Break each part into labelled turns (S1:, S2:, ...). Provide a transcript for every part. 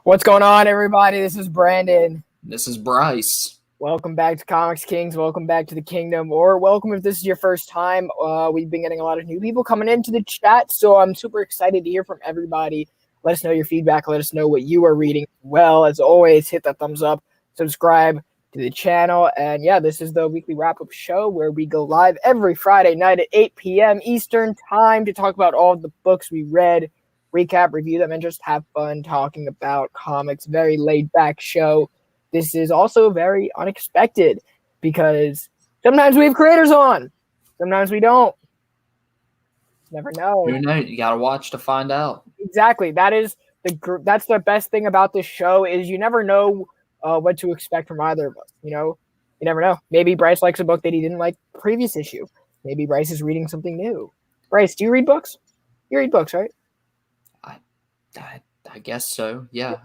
S1: What's going on, everybody? This is Brandon.
S2: This is Bryce.
S1: Welcome back to ComixKings. Welcome back to the kingdom, or welcome if this is your first time. We've been getting a lot of new people coming into the chat, so I'm super excited to hear from everybody. Let us know your feedback. Let us know what you are reading. Well, as always, hit that thumbs up, subscribe to the channel, and yeah, this is the weekly wrap-up show where we go live every Friday night at 8 p.m. Eastern time to talk about all of the books we read, recap, review them, and just have fun talking about comics. Very laid-back show. This is also very unexpected because sometimes we have creators on, sometimes we don't. Never know.
S2: Who knows? You gotta watch to find out.
S1: Exactly. That's the best thing about this show is you never know what to expect from either of us. You never know. Maybe Bryce likes a book that he didn't like the previous issue. Maybe Bryce is reading something new. Bryce, do you read books? You read books, right?
S2: I guess so. Yeah.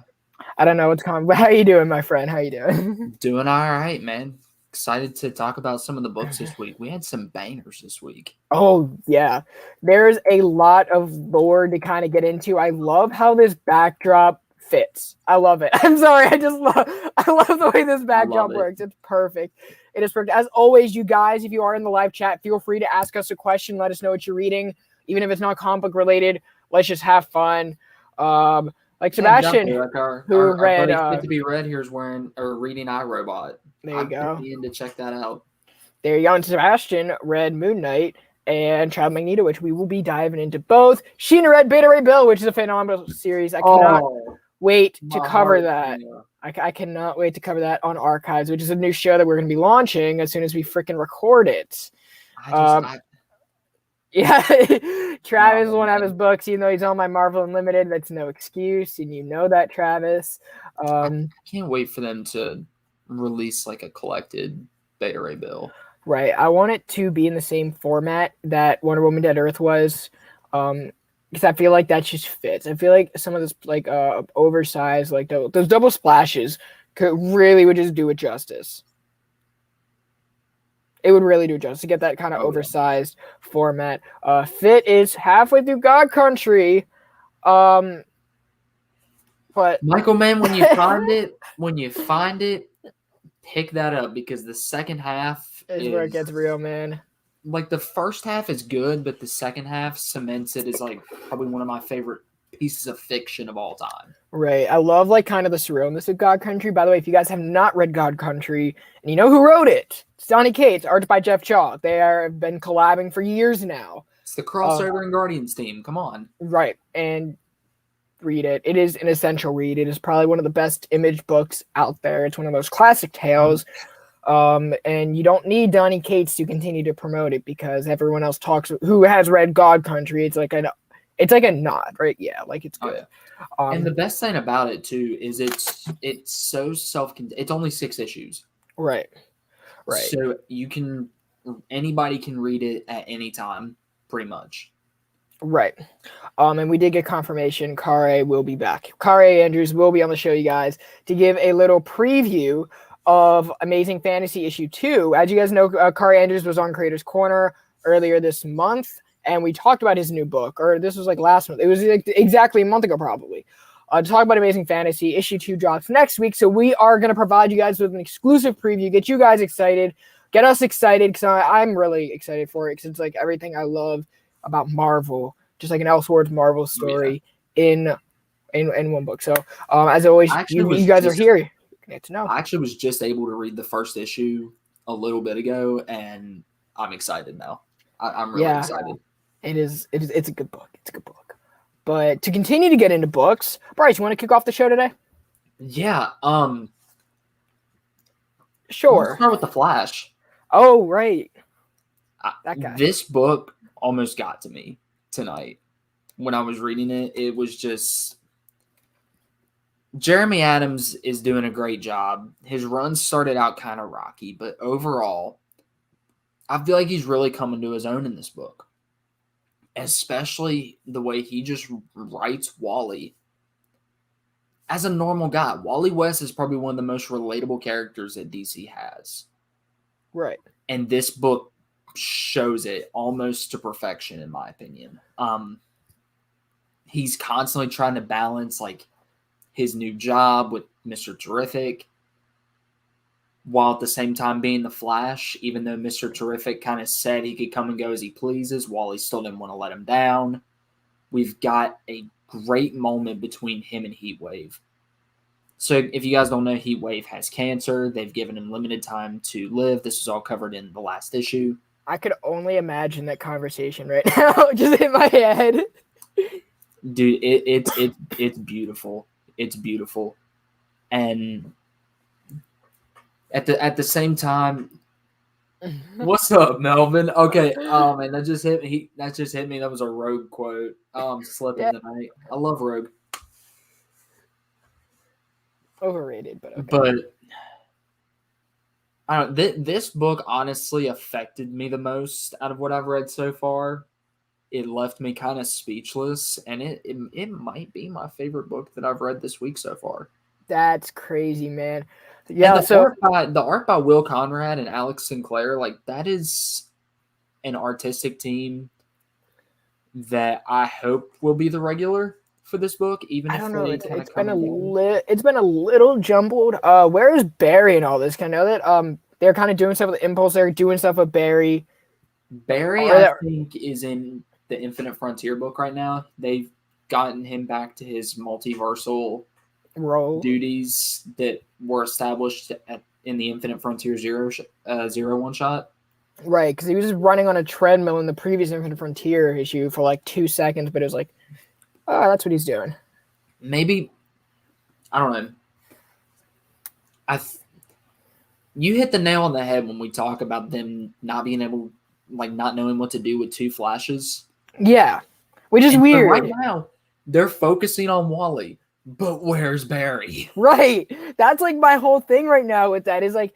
S1: I don't know what's coming, but how you doing, my friend? How you doing?
S2: Doing all right, man. Excited to talk about some of the books this week. We had some bangers this week.
S1: Oh, yeah. There's a lot of lore to kind of get into. I love how this backdrop fits. I love it. I'm sorry. I love the way this backdrop works. It's perfect. It is perfect. As always, you guys, if you are in the live chat, feel free to ask us a question. Let us know what you're reading. Even if it's not comic book related, let's just have fun. Like Sebastian,
S2: who read Fit to Be Read here is reading iRobot.
S1: There you go.
S2: To check that out.
S1: There you go. And Sebastian read Moon Knight and Child Magneto, which we will be diving into both. Sheena read Beta Ray Bill, which is a phenomenal series. I cannot wait to cover that. I cannot wait to cover that on Archives, which is a new show that we're going to be launching as soon as we freaking record it. Yeah, Travis won't have his books, even though he's on my Marvel Unlimited. That's no excuse, and you know that, Travis.
S2: I can't wait for them to release like a collected Beta Ray Bill.
S1: Right. I want it to be in the same format that Wonder Woman Dead Earth was, because I feel like that just fits. I feel like some of this like oversized, like those double splashes would just do it justice. It would really do justice to get that kind of oversized format. Fit is halfway through God Country. But
S2: Michael, man, when you find it, pick that up because the second half
S1: is where it gets real, man.
S2: Like the first half is good, but the second half cements it as like probably one of my favorite pieces of fiction of all time.
S1: Right. I love like kind of the surrealness of God Country. By the way, if you guys have not read God Country and you know who wrote it, it's Donny Cates, art by Jeff Shaw. They have been collabing for years now.
S2: It's the crossover and Guardians team. Come on.
S1: Right. And read it. It is an essential read. It is probably one of the best Image books out there. It's one of those classic tales. And you don't need Donny Cates to continue to promote it because everyone else who has read God Country. It's like a nod, right? Yeah, like it's good.
S2: And the best thing about it too is it's so self-contained. It's only 6 issues.
S1: Right.
S2: So anybody can read it at any time, pretty much.
S1: Right. And we did get confirmation Kaare will be back. Kaare Andrews will be on the show, you guys, to give a little preview of Amazing Fantasy issue 2. As you guys know, Kaare Andrews was on Creators Corner earlier this month, and we talked about his new book, or this was like last month. It was like exactly a month ago, probably. To talk about Amazing Fantasy, issue 2 drops next week, so we are going to provide you guys with an exclusive preview, get you guys excited, get us excited, because I'm really excited for it, because it's like everything I love about Marvel, just like an Elseworlds Marvel story in one book. So, as always, you guys are here. Get to know.
S2: I actually was just able to read the first issue a little bit ago, and I'm excited now. I'm really excited.
S1: It's a good book. It's a good book. But to continue to get into books, Bryce, you want to kick off the show today?
S2: Yeah.
S1: Sure.
S2: Let's start with The Flash.
S1: Oh, right. That guy.
S2: This book almost got to me tonight when I was reading it. It was just Jeremy Adams is doing a great job. His run started out kind of rocky, but overall, I feel like he's really coming to his own in this book. Especially the way he just writes Wally as a normal guy. Wally West is probably one of the most relatable characters that DC has.
S1: Right.
S2: And this book shows it almost to perfection, in my opinion. He's constantly trying to balance like his new job with Mr. Terrific, while at the same time being the Flash, even though Mr. Terrific kind of said he could come and go as he pleases, Wally still didn't want to let him down. We've got a great moment between him and Heatwave. So if you guys don't know, Heatwave has cancer. They've given him limited time to live. This is all covered in the last issue.
S1: I could only imagine that conversation right now just in my head.
S2: Dude, it's beautiful. It's beautiful. And at the same time, what's up, Melvin? Okay, oh man, that just hit me. That just hit me. That was a Rogue quote. I'm slipping tonight. I love Rogue.
S1: Overrated, but okay.
S2: But I don't. This book honestly affected me the most out of what I've read so far. It left me kind of speechless, and it might be my favorite book that I've read this week so far.
S1: That's crazy, man. Yeah,
S2: the art by Will Conrad and Alex Sinclair, like that is an artistic team that I hope will be the regular for this book. Even
S1: I
S2: if
S1: don't know,
S2: it's
S1: been a little jumbled. Where is Barry and all this? I know that they're kind of doing stuff with Impulse. They're doing stuff with Barry.
S2: Barry, I think, is in the Infinite Frontier book right now. They've gotten him back to his multiversal
S1: role
S2: duties that were established in the Infinite Frontier Zero one shot.
S1: Right, because he was just running on a treadmill in the previous Infinite Frontier issue for like 2 seconds, but it was like, oh, that's what he's doing.
S2: Maybe, I don't know. You hit the nail on the head when we talk about them not being able, like not knowing what to do with two Flashes.
S1: Yeah, which is weird.
S2: Right now, they're focusing on Wally. But where's Barry?
S1: Right. That's like my whole thing right now with that is like,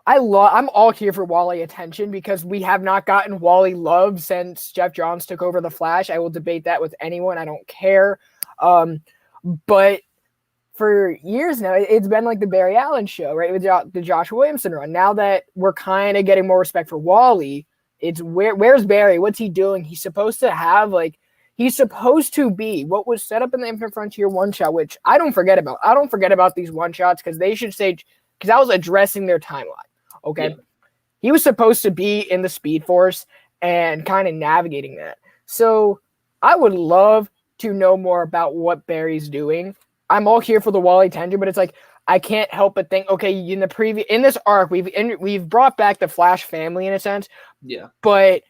S1: I'm all here for Wally attention because we have not gotten Wally love since Jeff Johns took over the Flash. I will debate that with anyone. I don't care. But for years now, it's been like the Barry Allen show, right? With the Josh Williamson run. Now that we're kind of getting more respect for Wally, it's where's Barry? What's he doing? He's supposed to be what was set up in the Infinite Frontier one-shot, which I don't forget about. I don't forget about these one-shots because they should say, because I was addressing their timeline, okay? Yeah. He was supposed to be in the Speed Force and kind of navigating that. So I would love to know more about what Barry's doing. I'm all here for the Wally tender, but it's like, I can't help but think, okay, in this arc, we've brought back the Flash family in a sense.
S2: Yeah.
S1: But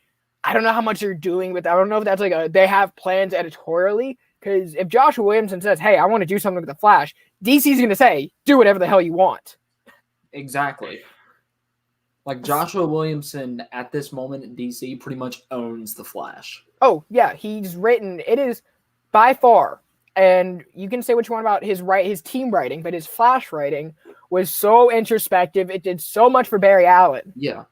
S1: I don't know how much they're doing with. I don't know if that's like they have plans editorially. Because if Joshua Williamson says, "Hey, I want to do something with the Flash," DC's going to say, "Do whatever the hell you want."
S2: Exactly. Like Joshua Williamson at this moment in DC pretty much owns the Flash.
S1: Oh yeah, he's written. It is by far, and you can say what you want about his team writing, but his Flash writing was so introspective. It did so much for Barry Allen.
S2: Yeah.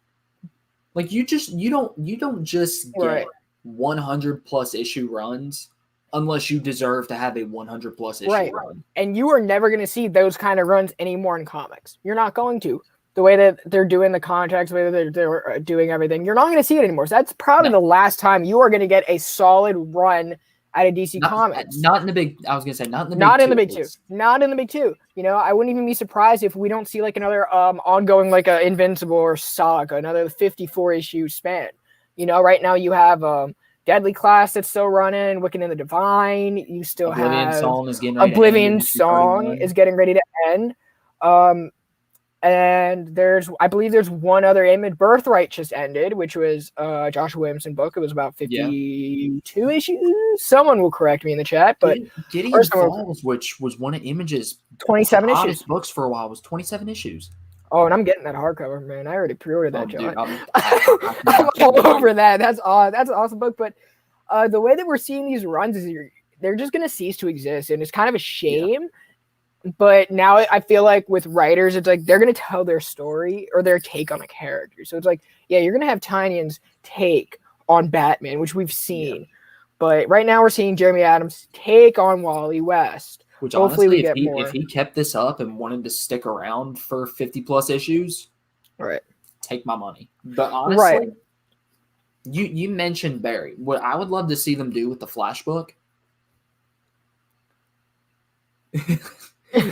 S2: Like you don't just get 100 plus issue runs unless you deserve to have a 100 plus issue run.
S1: And you are never going to see those kind of runs anymore in comics. You're not going to. The way that they're doing the contracts, the way that they're doing everything, you're not going to see it anymore. So that's probably the last time you are going to get a solid run out of DC Comics.
S2: Not in the big. I was going to say not in the big two.
S1: Not in the big two. You know, I wouldn't even be surprised if we don't see like another ongoing like a Invincible or Saga, another 54 issue span. You know, right now you have Deadly Class that's still running, Wiccan and the Divine. You still have Oblivion Song is getting ready to end. And I believe there's one other image. Birthright just ended, which was Joshua Williamson book. It was about 52 issues. Someone will correct me in the chat, but
S2: Gideon Falls, which was one of Image's
S1: 27 issues
S2: books for a while, was 27 issues.
S1: Oh, and I'm getting that hardcover, man. I already pre-ordered that, John. I'm all over that. That's an awesome book. But the way that we're seeing these runs is they're just going to cease to exist, and it's kind of a shame. Yeah. But now I feel like with writers, it's like they're going to tell their story or their take on a character. So it's like, yeah, you're going to have Tynion's take on Batman, which we've seen. Yeah. But right now we're seeing Jeremy Adams' take on Wally West.
S2: Which hopefully honestly, if he kept this up and wanted to stick around for 50 plus issues,
S1: right,
S2: take my money. But honestly, you mentioned Barry. What I would love to see them do with the Flash book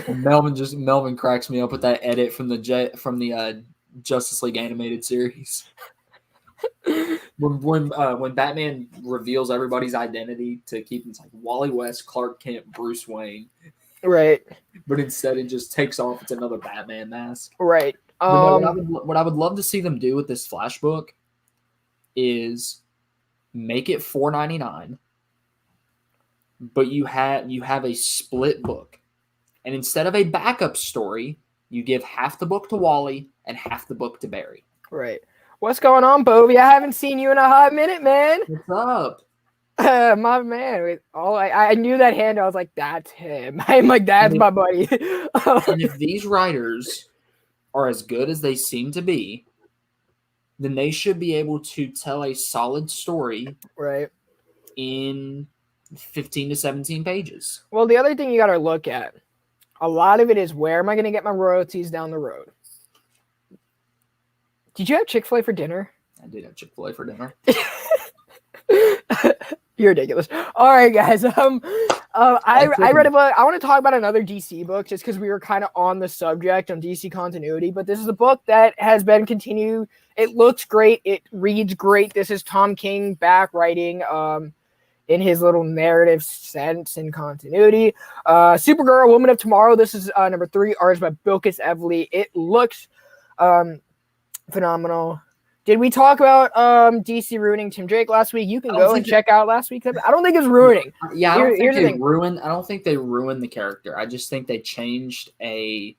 S2: Melvin cracks me up with that edit from the Justice League animated series. When Batman reveals everybody's identity to keep it's like Wally West, Clark Kent, Bruce Wayne,
S1: Right.
S2: but instead it just takes off. It's another Batman mask.
S1: Right.
S2: But no, what I would love to see them do with this Flash book is make it $4.99, but you have a split book, and instead of a backup story, you give half the book to Wally and half the book to Barry.
S1: Right. What's going on, Bovey? I haven't seen you in a hot minute, man.
S2: What's up?
S1: My man. I knew that hand. I was like, that's him. I'm like, that's my buddy.
S2: And if these writers are as good as they seem to be, then they should be able to tell a solid story
S1: right.
S2: in 15 to 17 pages.
S1: Well, the other thing you got to look at, a lot of it is where am I going to get my royalties down the road? Did you have Chick-fil-A for dinner?
S2: I did have Chick-fil-A for dinner.
S1: You're ridiculous. All right, guys. I read a book. I want to talk about another DC book just because we were kind of on the subject on DC continuity. But this is a book that has been continued. It looks great. It reads great. This is Tom King back writing in his little narrative sense and continuity. Supergirl, Woman of Tomorrow. This is number 3, artist by Bilquis Evely. It looks phenomenal. Did we talk about DC ruining Tim Drake last week? You can go and check out last week's episode. I don't think it's ruining.
S2: Yeah, I don't think they ruined the character. I just think they changed I'm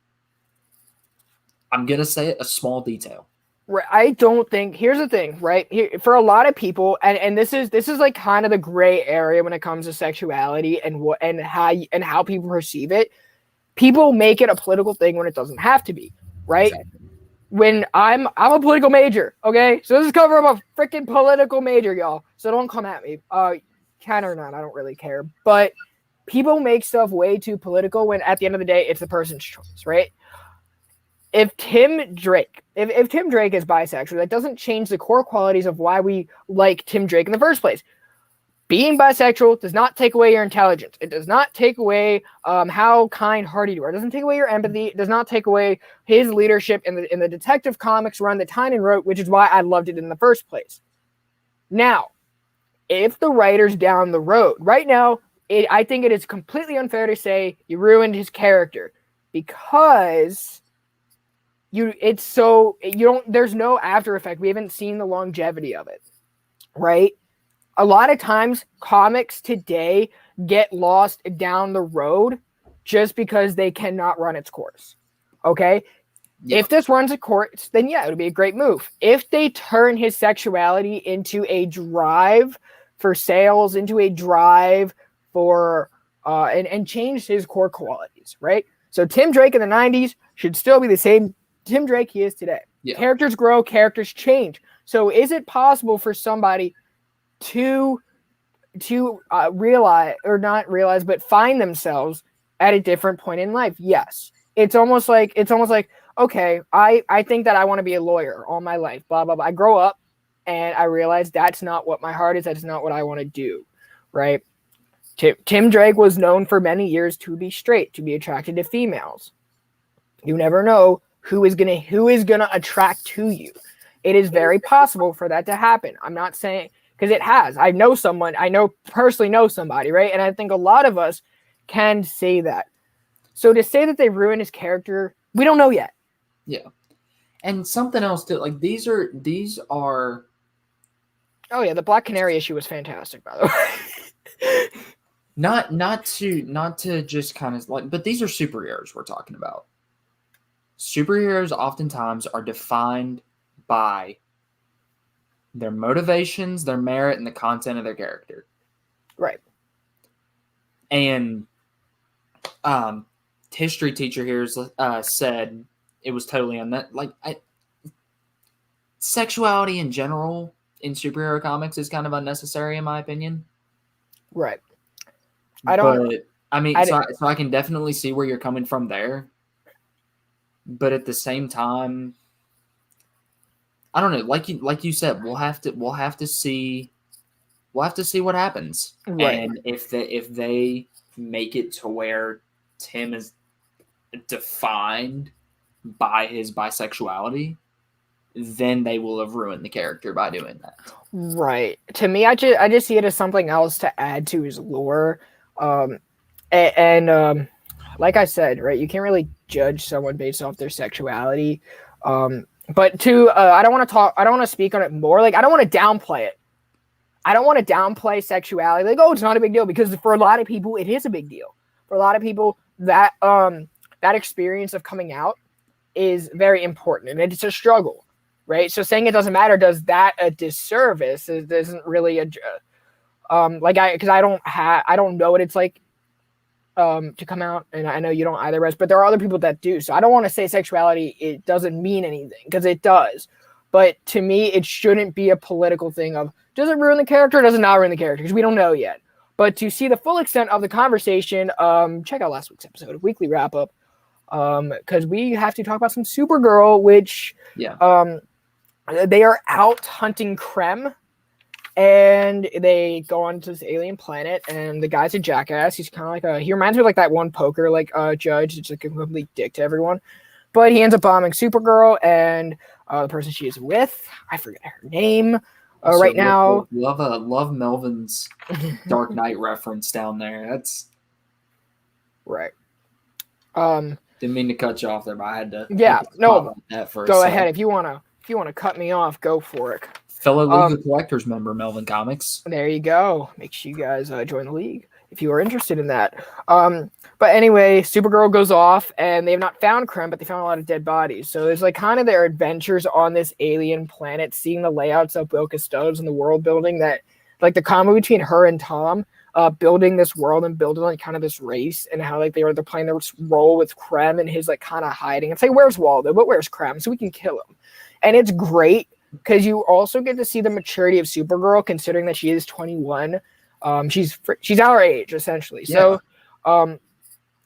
S2: gonna say it, a small detail.
S1: Right. I don't think. Here's the thing, right? Here, for a lot of people, and this is like kind of the gray area when it comes to sexuality and how people perceive it. People make it a political thing when it doesn't have to be, right? Exactly. When I'm a political major, okay? So this is cover of a freaking political major, y'all. So don't come at me. Can or not, I don't really care. But people make stuff way too political when at the end of the day, it's the person's choice, right? If Tim Drake is bisexual, that doesn't change the core qualities of why we like Tim Drake in the first place. Being bisexual does not take away your intelligence. It does not take away how kind-hearted you are. It doesn't take away your empathy. It does not take away his leadership in the Detective Comics run that Tynion wrote, which is why I loved it in the first place. Now, if the writers down the road, right now, I think it is completely unfair to say you ruined his character because there's no after effect. We haven't seen the longevity of it, right? A lot of times, comics today get lost down the road just because they cannot run its course. Okay? Yeah. If this runs its course, then yeah, it would be a great move. If they turn his sexuality into a drive for sales, into a drive for and change his core qualities, right? So Tim Drake in the 90s should still be the same Tim Drake he is today. Yeah. Characters grow, characters change. So is it possible for somebody to realize or not realize, but find themselves at a different point in life? Yes. It's almost like, okay, I think that I want to be a lawyer all my life, blah, blah, blah. I grow up and I realize that's not what my heart is. That's not what I want to do. Right. Tim Drake was known for many years to be straight, to be attracted to females. You never know who is gonna attract to you. It is very possible for that to happen. I'm not saying, because it has. I personally know somebody, right? And I think a lot of us can say that. So to say that they ruined his character, we don't know yet.
S2: Yeah. And something else too, like these are
S1: oh yeah, the Black Canary issue was fantastic, by the way.
S2: not to just kind of like, but these are superheroes we're talking about. Superheroes oftentimes are defined by their motivations, their merit, and the content of their character.
S1: Right.
S2: And history teacher here said it was totally sexuality in general in superhero comics is kind of unnecessary in my opinion.
S1: Right.
S2: So I can definitely see where you're coming from there. But at the same time, I don't know. Like you said, we'll have to see what happens.
S1: Right.
S2: And if they make it to where Tim is defined by his bisexuality, then they will have ruined the character by doing that.
S1: Right. To me, I just see it as something else to add to his lore. And like I said, right, you can't really judge someone based off their sexuality. But I don't want to speak on it more. Like, I don't want to downplay it. I don't want to downplay sexuality. Like, oh, it's not a big deal, because for a lot of people, it is a big deal. For a lot of people, that experience of coming out is very important, and it's a struggle, right? So saying it doesn't matter does that a disservice. It isn't really because I don't know what it's like to come out, and I know you don't either, Rez, but there are other people that do. So I don't want to say sexuality, it doesn't mean anything, because it does. But to me, it shouldn't be a political thing of, does it ruin the character or does it not ruin the character? Because we don't know yet. But to see the full extent of the conversation, check out last week's episode, weekly wrap up, because we have to talk about some Supergirl, which they are out hunting Krem. And they go on to this alien planet, and the guy's a jackass. He's kind of like he reminds me of like that one poker judge. It's like a complete dick to everyone. But he ends up bombing Supergirl, and the person she is with, I forget her name right now.
S2: Love Melvin's Dark Knight reference down there. That's
S1: right.
S2: Didn't mean to cut you off there, but I had to.
S1: Yeah, no. Go ahead if you wanna cut me off. Go for it.
S2: Fellow League of Collectors member, Melvin Comics.
S1: There you go. Make sure you guys join the league if you are interested in that. But anyway, Supergirl goes off, and they have not found Krem, but they found a lot of dead bodies. So there's like kind of their adventures on this alien planet, seeing the layouts of Bill Custodes and the world building, that like the combo between her and Tom, building this world and building like kind of this race, and how like they're playing their role with Krem and his like kind of hiding. It's like, where's Waldo? But where's Krem? So we can kill him. And it's great, because you also get to see the maturity of Supergirl, considering that she is 21. She's our age, essentially. Yeah. So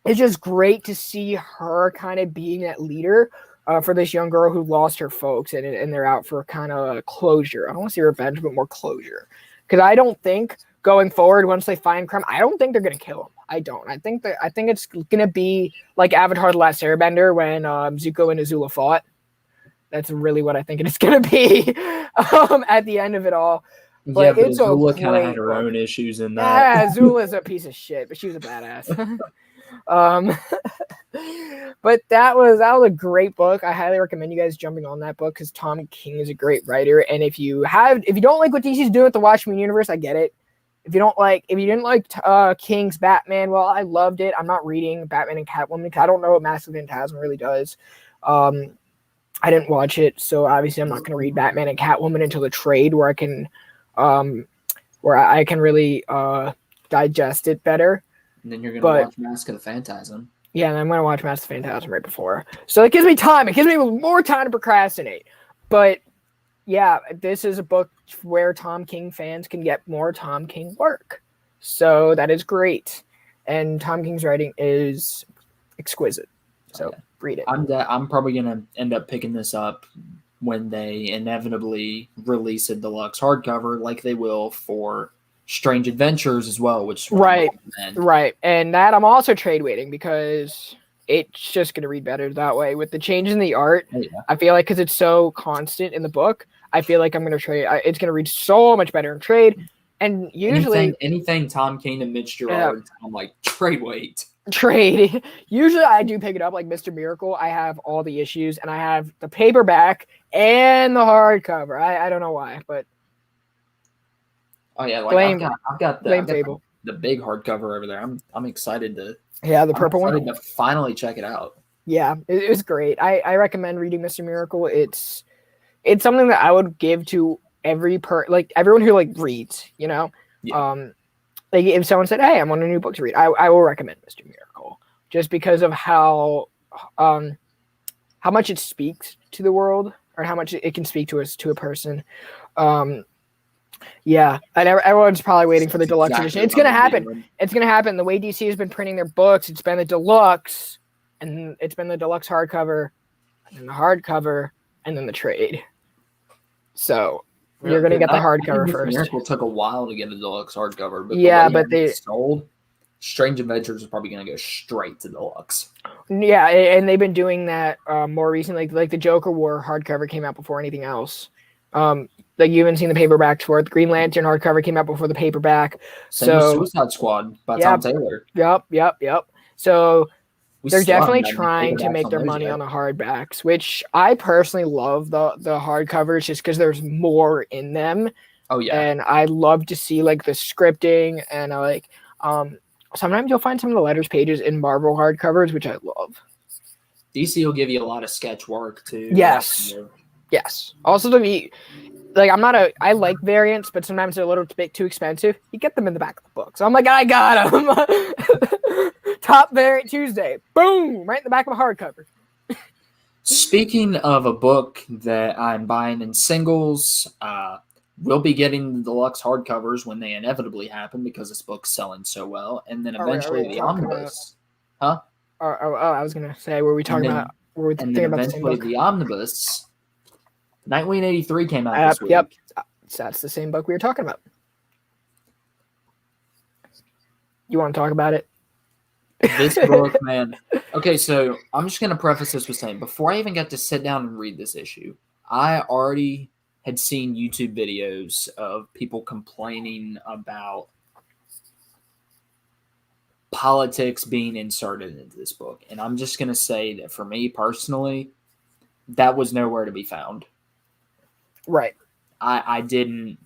S1: it's just great to see her kind of being that leader for this young girl who lost her folks, and they're out for kind of a closure. I don't want to say revenge, but more closure. Because I don't think going forward, once they find Krem, I don't think they're going to kill him. I don't. I think it's going to be like Avatar: The Last Airbender, when Zuko and Azula fought. That's really what I think it is going to be at the end of it all.
S2: But yeah, Azula kind of had her own issues in that.
S1: Yeah, Azula's a piece of shit, but she was a badass. But that was a great book. I highly recommend you guys jumping on that book, because Tom King is a great writer. And if you don't like what DC's doing with the Watchmen universe, I get it. If you didn't like King's Batman, well, I loved it. I'm not reading Batman and Catwoman because I don't know what Massive Phantasm really does. I didn't watch it, so obviously I'm not going to read Batman and Catwoman until the trade, where I can really digest it better.
S2: And then you're going to watch Mask of the Phantasm.
S1: Yeah, and I'm going to watch Mask of the Phantasm right before. So it gives me time. It gives me more time to procrastinate. But yeah, this is a book where Tom King fans can get more Tom King work. So that is great. And Tom King's writing is exquisite. So read it.
S2: I'm probably going to end up picking this up when they inevitably release a deluxe hardcover, like they will for Strange Adventures as well, which is
S1: right. And that I'm also trade waiting, because it's just going to read better that way with the change in the art. Yeah. I feel like, because it's so constant in the book, I feel like I'm going to trade. It's going to read so much better in trade. And usually
S2: anything Tom King and Mitch Gerard, I'm like, trade wait.
S1: Trade. Usually I do pick it up, like Mr. Miracle. I have all the issues, and I have the paperback and the hardcover. I don't know why, but
S2: oh yeah, like I've got the big hardcover over there. I'm excited to
S1: the purple one
S2: to finally check it out.
S1: Yeah, it was great. I recommend reading Mr. Miracle. It's something that I would give to everyone who like reads, you know. Yeah. Like if someone said, "Hey, I'm on a new book to read," I will recommend Mr. Miracle, just because of how much it speaks to the world, or how much it can speak to a person. Yeah, and everyone's probably waiting for the deluxe edition. It's gonna happen. It's gonna happen. The way DC has been printing their books, it's been the deluxe, and it's been the deluxe hardcover, and then the hardcover, and then the trade. So you're gonna get the hardcover first.
S2: Miracle took a while to get a deluxe hardcover, but
S1: but they
S2: sold. Strange Adventures is probably going to go straight to deluxe.
S1: Yeah, and they've been doing that more recently. Like the Joker War hardcover came out before anything else. Like you haven't seen the paperbacks for it. The Green Lantern hardcover came out before the paperback.
S2: Same with Suicide Squad by Tom Taylor.
S1: Yep. So they're definitely
S2: haven't
S1: trying to make their money on the hardbacks, which I personally love the hardcovers just because there's more in them.
S2: Oh yeah,
S1: and I love to see like the scripting and sometimes you'll find some of the letters pages in Marvel hardcovers, which I love.
S2: DC will give you a lot of sketch work too.
S1: Yes. Also, I like variants, but sometimes they're a little bit too expensive. You get them in the back of the book. So I'm like, I got them. Top variant Tuesday. Boom! Right in the back of a hardcover.
S2: Speaking of a book that I'm buying in singles, we'll be getting the deluxe hardcovers when they inevitably happen because this book's selling so well. And then eventually the omnibus. Huh?
S1: I was going to say, were we talking about...
S2: And then eventually the omnibus... Nightwing 83 came out this week.
S1: Yep, that's the same book we were talking about. You want to talk about it?
S2: This book, man. Okay, so I'm just going to preface this with saying, before I even got to sit down and read this issue, I already had seen YouTube videos of people complaining about politics being inserted into this book. And I'm just going to say that for me personally, that was nowhere to be found.
S1: Right.
S2: I don't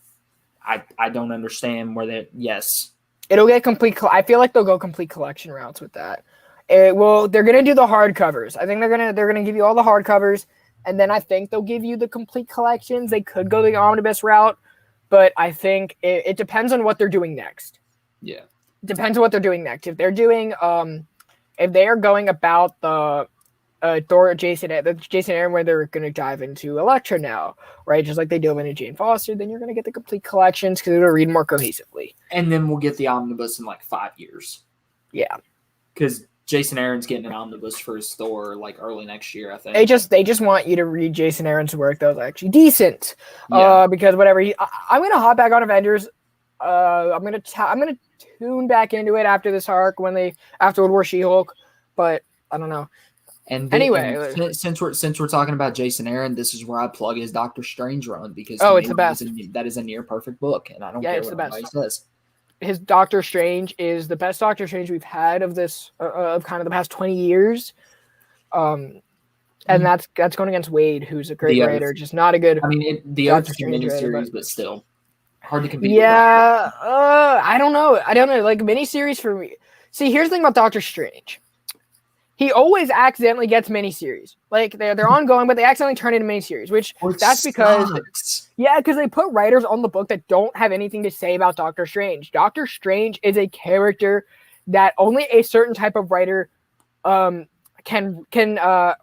S2: understand where that. Yes.
S1: It'll get complete. I feel like they'll go complete collection routes with that. They're gonna do the hardcovers. I think they're gonna give you all the hardcovers, and then I think they'll give you the complete collections. They could go the omnibus route, but I think it depends on what they're doing next.
S2: Yeah.
S1: It depends on what they're doing next. If they're doing if they are going about the Jason Aaron, where they're going to dive into Elektra now, right? Just like they dove into Jane Foster, then you're going to get the complete collections because it'll read more cohesively.
S2: And then we'll get the omnibus in like 5 years.
S1: Yeah.
S2: Because Jason Aaron's getting an omnibus for his Thor like early next year, I think.
S1: They just want you to read Jason Aaron's work that was actually decent.
S2: Yeah.
S1: Because whatever I'm going to hop back on Avengers. I'm going to tune back into it after this arc after World War She-Hulk, but I don't know.
S2: And
S1: anyway,
S2: since we're talking about Jason Aaron, this is where I plug his Doctor Strange run because
S1: it's the best.
S2: That is a near perfect book, and I don't care what anybody says.
S1: His Doctor Strange is the best Doctor Strange we've had of this of kind of the past 20 years, and that's going against Wade, who's a great writer, just not a good.
S2: I mean, the other miniseries, but still hard to compete.
S1: Yeah, I don't know. Like miniseries for me. See, here's the thing about Doctor Strange. He always accidentally gets miniseries. Like they're ongoing, but they accidentally turn into miniseries, because they put writers on the book that don't have anything to say about Doctor Strange. Doctor Strange is a character that only a certain type of writer can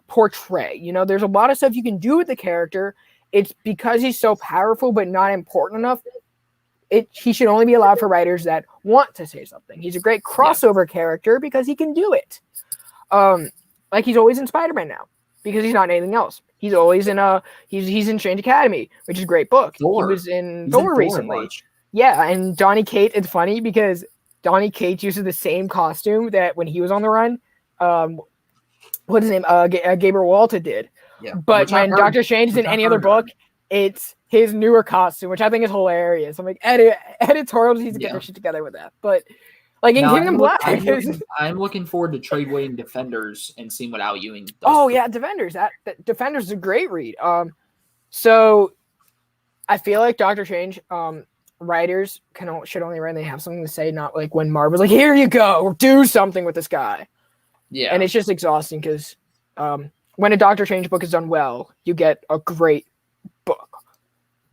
S1: portray. You know, there's a lot of stuff you can do with the character. It's because he's so powerful but not important enough. He should only be allowed for writers that want to say something. He's a great crossover character because he can do it. Like he's always in Spider-Man now because he's not in anything else. He's always in he's in Strange Academy, which is a great book.
S2: Thor.
S1: He was in Thor recently. Yeah, and Donny Cates, it's funny because Donny Cates uses the same costume that when he was on the run, what's his name? Gabriel Walta did.
S2: Yeah.
S1: But when Doctor Strange is in any other book, it's his newer costume, which I think is hilarious. I'm like, editorial needs to get their shit together with that. But like in Kingdom Black,
S2: I'm looking forward to trade weighting Defenders and seeing what Al Ewing does.
S1: Oh yeah, Defenders. That Defenders is a great read. So I feel like Doctor Strange writers should only write. They have something to say, not like when Marvel's like, here you go, do something with this guy.
S2: Yeah,
S1: and it's just exhausting because when a Doctor Strange book is done well, you get a great book.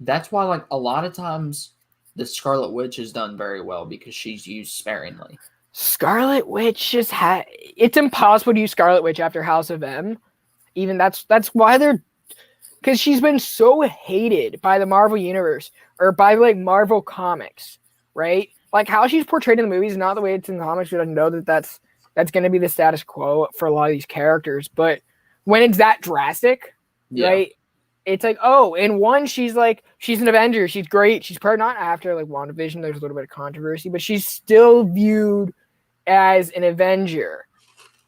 S2: That's why, like a lot of times, the Scarlet Witch is done very well because she's used sparingly.
S1: Scarlet Witch it's impossible to use Scarlet Witch after House of M. Even that's why because she's been so hated by the Marvel Universe or by like Marvel Comics, right? Like how she's portrayed in the movies, not the way it's in the comics. We don't know that's going to be the status quo for a lot of these characters. But when it's that drastic, right? It's like, oh, in one, she's an Avenger. She's great. She's probably not after like WandaVision. There's a little bit of controversy, but she's still viewed as an Avenger.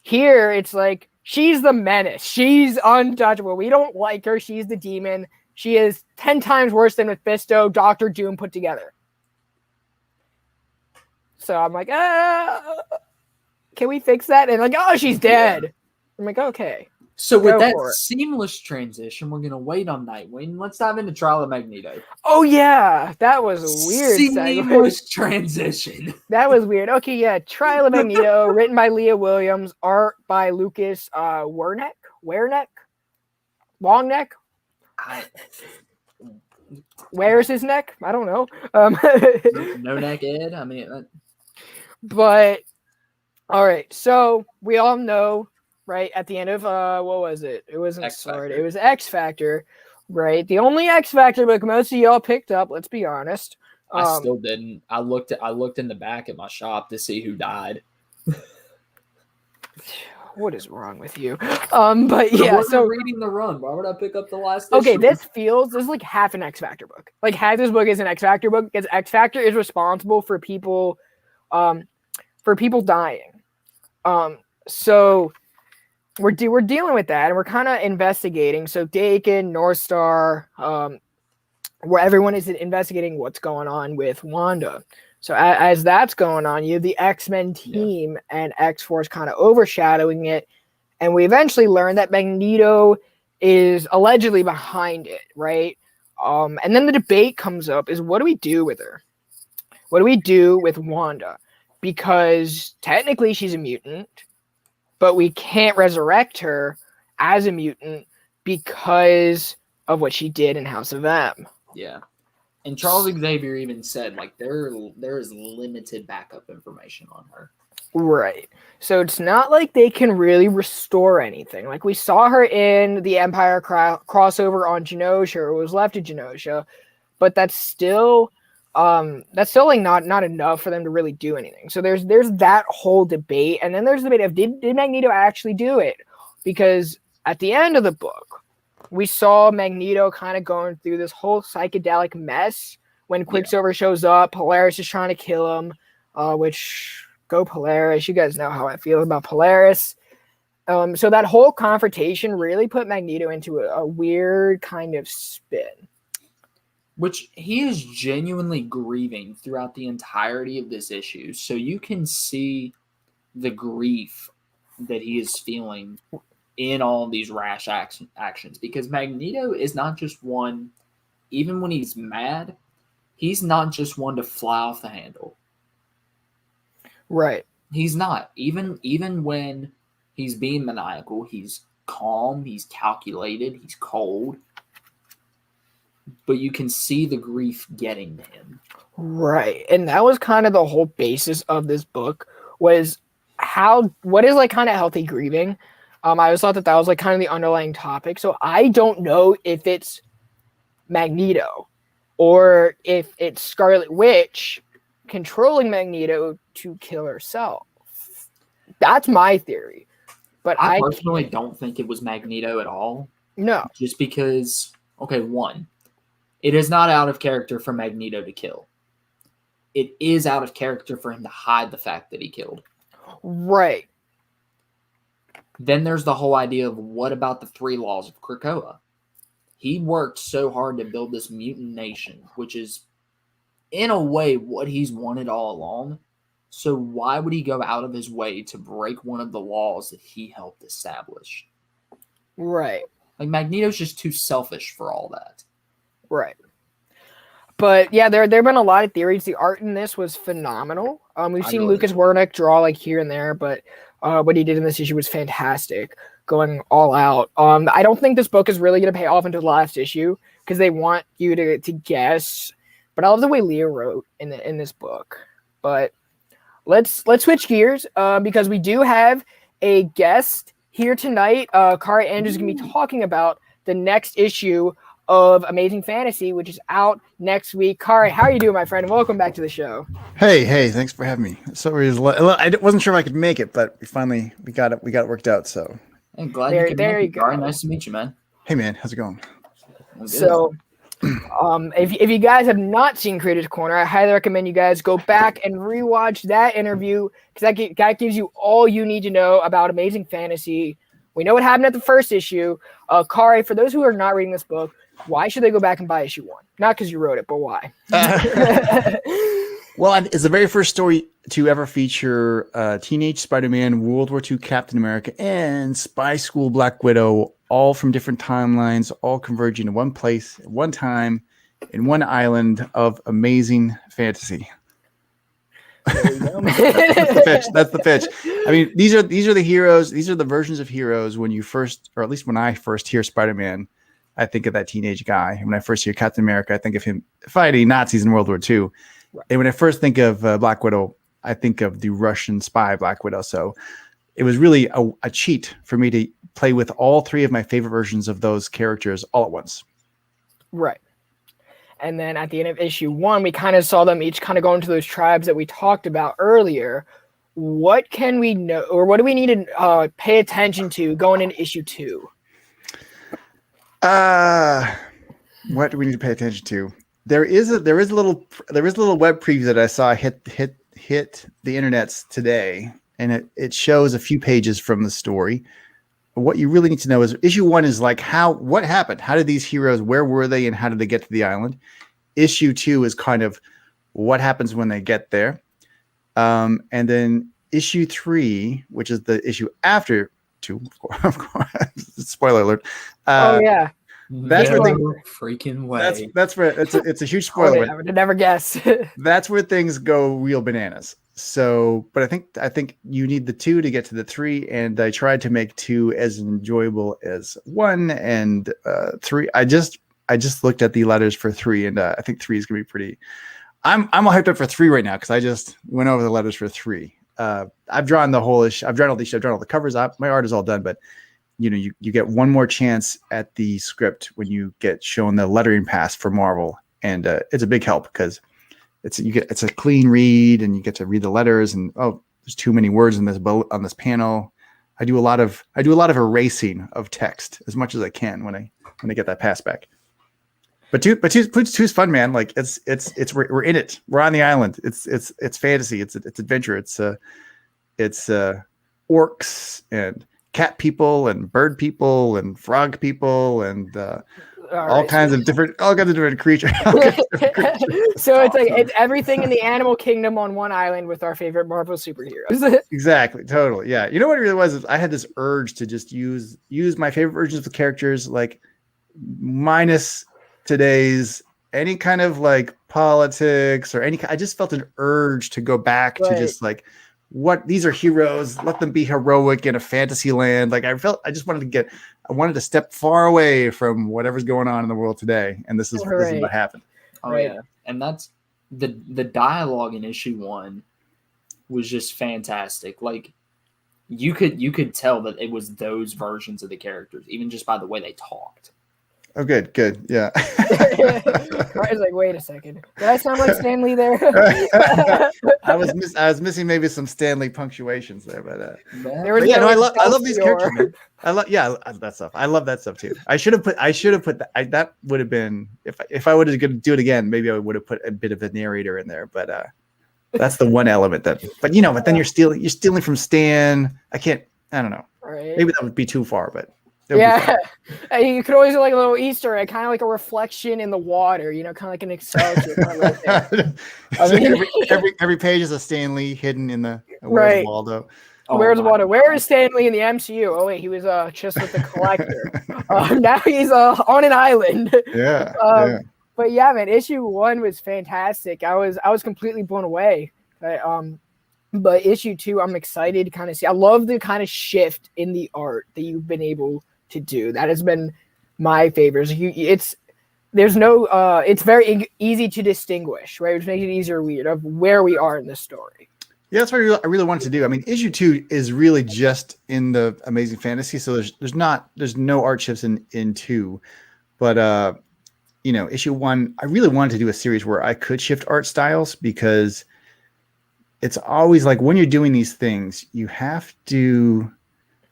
S1: Here, it's like, she's the menace. She's untouchable. We don't like her. She's the demon. She is 10 times worse than Mephisto, Doctor Doom put together. So I'm like, can we fix that? And like, oh, she's dead. Yeah. I'm like, okay.
S2: So with that seamless transition, we're going to wait on Nightwing. Let's dive into Trial of Magneto.
S1: Oh, yeah. That was a weird
S2: seamless transition.
S1: That was weird. Okay, yeah. Trial of Magneto, written by Leah Williams, art by Lucas Werneck? Longneck? Where's his neck? I don't know.
S2: No neck Ed? I mean...
S1: But, all right. So, we all know... Right at the end of what was it? It wasn't Sword. It was X Factor, right? The only X Factor book most of y'all picked up. Let's be honest.
S2: I still didn't. I looked in the back at my shop to see who died.
S1: What is wrong with you? But yeah. So
S2: reading the run. Why would I pick up the last?
S1: Okay,
S2: issue?
S1: this is like half an X Factor book. Like half this book is an X Factor book because X Factor is responsible for people dying. So. We're dealing with that, and we're kind of investigating. So Dakin, North Star, where everyone is investigating what's going on with Wanda. So as that's going on, you have the X-Men team and X-Force kind of overshadowing it, and we eventually learn that Magneto is allegedly behind it, right? And then the debate comes up: is what do we do with her? What do we do with Wanda? Because technically she's a mutant. But we can't resurrect her as a mutant because of what she did in House of M.
S2: Yeah. And Charles Xavier even said, like, there is limited backup information on her.
S1: Right. So it's not like they can really restore anything. Like, we saw her in the Empire crossover on Genosha, or was left of Genosha, but that's still like not enough for them to really do anything. So there's that whole debate, and then there's the debate of did Magneto actually do it? Because at the end of the book, we saw Magneto kind of going through this whole psychedelic mess when Quicksilver shows up. Polaris is trying to kill him, which go Polaris. You guys know how I feel about Polaris. So that whole confrontation really put Magneto into a weird kind of spin.
S2: Which he is genuinely grieving throughout the entirety of this issue. So you can see the grief that he is feeling in all these rash actions. Because Magneto is not just one, even when he's mad, he's not just one to fly off the handle.
S1: Right.
S2: He's not. Even when he's being maniacal, he's calm, he's calculated, he's cold. But you can see the grief getting to him. Right.
S1: And that was kind of the whole basis of this book, was what is like kind of healthy grieving. I always thought that was like kind of the underlying topic. So I don't know if it's Magneto or if it's Scarlet Witch controlling Magneto to kill herself. That's my theory. But
S2: I personally don't think it was Magneto at all.
S1: No.
S2: Just because, okay, one, it is not out of character for Magneto to kill. It is out of character for him to hide the fact that he killed.
S1: Right.
S2: Then there's the whole idea of what about the 3 laws of Krakoa? He worked so hard to build this mutant nation, which is, in a way, what he's wanted all along. So why would he go out of his way to break one of the laws that he helped establish?
S1: Right.
S2: Like, Magneto's just too selfish for all that.
S1: Right. But yeah, there have been a lot of theories. The art in this was phenomenal. We've seen Lucas Werneck draw like here and there, but what he did in this issue was fantastic, going all out. I don't think this book is really going to pay off until the last issue because they want you to guess. But I love the way Leah wrote in this book. But let's switch gears because we do have a guest here tonight. Kaare Andrews is going to be talking about the next issue of Amazing Fantasy, which is out next week. Kaare, how are you doing, my friend? And welcome back to the show.
S3: Hey, thanks for having me. Sorry, I wasn't sure if I could make it, but we got it worked out. So
S2: I'm glad you could make it. Kaare, nice to meet you, man.
S3: Hey, man, how's it going?
S1: So If you guys have not seen Creators Corner, I highly recommend you guys go back and rewatch that interview because that gives you all you need to know about Amazing Fantasy. We know what happened at the first issue. Kaare, for those who are not reading this book, why should they go back and buy issue 1? Not because you wrote it, but why?
S3: Well, it's the very first story to ever feature Teenage Spider-Man, World War II Captain America, and Spy School Black Widow, all from different timelines, all converging in one place at one time, in one island of amazing fantasy.
S1: There we go.
S3: That's the pitch. I mean, these are the heroes. These are the versions of heroes when you first, or at least when I first hear Spider-Man, I think of that teenage guy. When I first hear Captain America, I think of him fighting Nazis in World War II. Right. And when I first think of Black Widow, I think of the Russian spy Black Widow. So it was really a cheat for me to play with all three of my favorite versions of those characters all at once.
S1: Right. And then at the end of issue 1, we kind of saw them each kind of go into those tribes that we talked about earlier. What can we know, or what do we need to pay attention to going into issue 2?
S3: What do we need to pay attention to? There is a little web preview that I saw hit the internets today, and it shows a few pages from the story. What you really need to know is issue 1 is like what happened? How did these heroes, where were they, and how did they get to the island? Issue 2 is kind of what happens when they get there. And then issue 3, which is the issue after 2, of course, spoiler alert.
S1: Oh yeah.
S2: That's where freaking way.
S3: That's where it's a huge spoiler.
S1: I would never guess.
S3: That's where things go real bananas. So, but I think you need the 2 to get to the 3, and I tried to make 2 as enjoyable as 1 and 3. I just looked at the letters for 3, and I think 3 is gonna be pretty. I'm all hyped up for 3 right now because I just went over the letters for 3. I've drawn the whole issue. I've drawn all the covers up. My art is all done, but you get one more chance at the script when you get shown the lettering pass for Marvel, and it's a big help because it's a clean read, and you get to read the letters, and there's too many words in this on this panel. I do a lot of erasing of text as much as I can when I get that pass back. But two's fun, man. Like it's we're in it. We're on the island. It's fantasy. It's adventure. It's orcs and cat people and bird people and frog people and all kinds of different creatures.
S1: So it's everything in the animal kingdom on one island with our favorite Marvel superheroes.
S3: Exactly, totally. Yeah. You know what it really was? Is I had this urge to just use my favorite versions of the characters, like minus today's any kind of like politics or any. I just felt an urge to go back to just like, what these are heroes, let them be heroic in a fantasy land. Like I wanted to step far away from whatever's going on in the world today, and this is what happened.
S2: Oh yeah, and that's the dialogue in issue 1 was just fantastic. Like you could tell that it was those versions of the characters, even just by the way they talked.
S3: Oh, good, yeah.
S1: I was like, wait a second, did I sound like Stan Lee there?
S3: I was missing maybe some Stan Lee punctuations there, but
S1: I
S3: love these characters. Man. I love that stuff. I love that stuff too. I should have put that. That would have been if I would have do it again. Maybe I would have put a bit of a narrator in there, but that's the one element that. But then you're stealing from Stan. I don't know.
S1: Right.
S3: Maybe that would be too far, but.
S1: Yeah, you could always do like a little Easter egg, kind of like a reflection in the water, kind of like an Excel sheet.
S3: Every page is a Stan Lee hidden in the
S1: Where's
S3: Waldo.
S1: Where's Waldo? Where is Stan Lee in the MCU? Oh wait, he was just with the Collector. Now he's on an island.
S3: Yeah.
S1: But yeah, man, issue 1 was fantastic. I was completely blown away. But issue 2, I'm excited to kind of see. I love the kind of shift in the art that you've been able to do. That has been my favorite. It's very easy to distinguish, right? Which makes it easier to read of where we are in the story.
S3: Yeah, that's what I really wanted to do. I mean, issue 2 is really just in the Amazing Fantasy, so there's no art shifts in 2, but issue 1, I really wanted to do a series where I could shift art styles because it's always like when you're doing these things, you have to.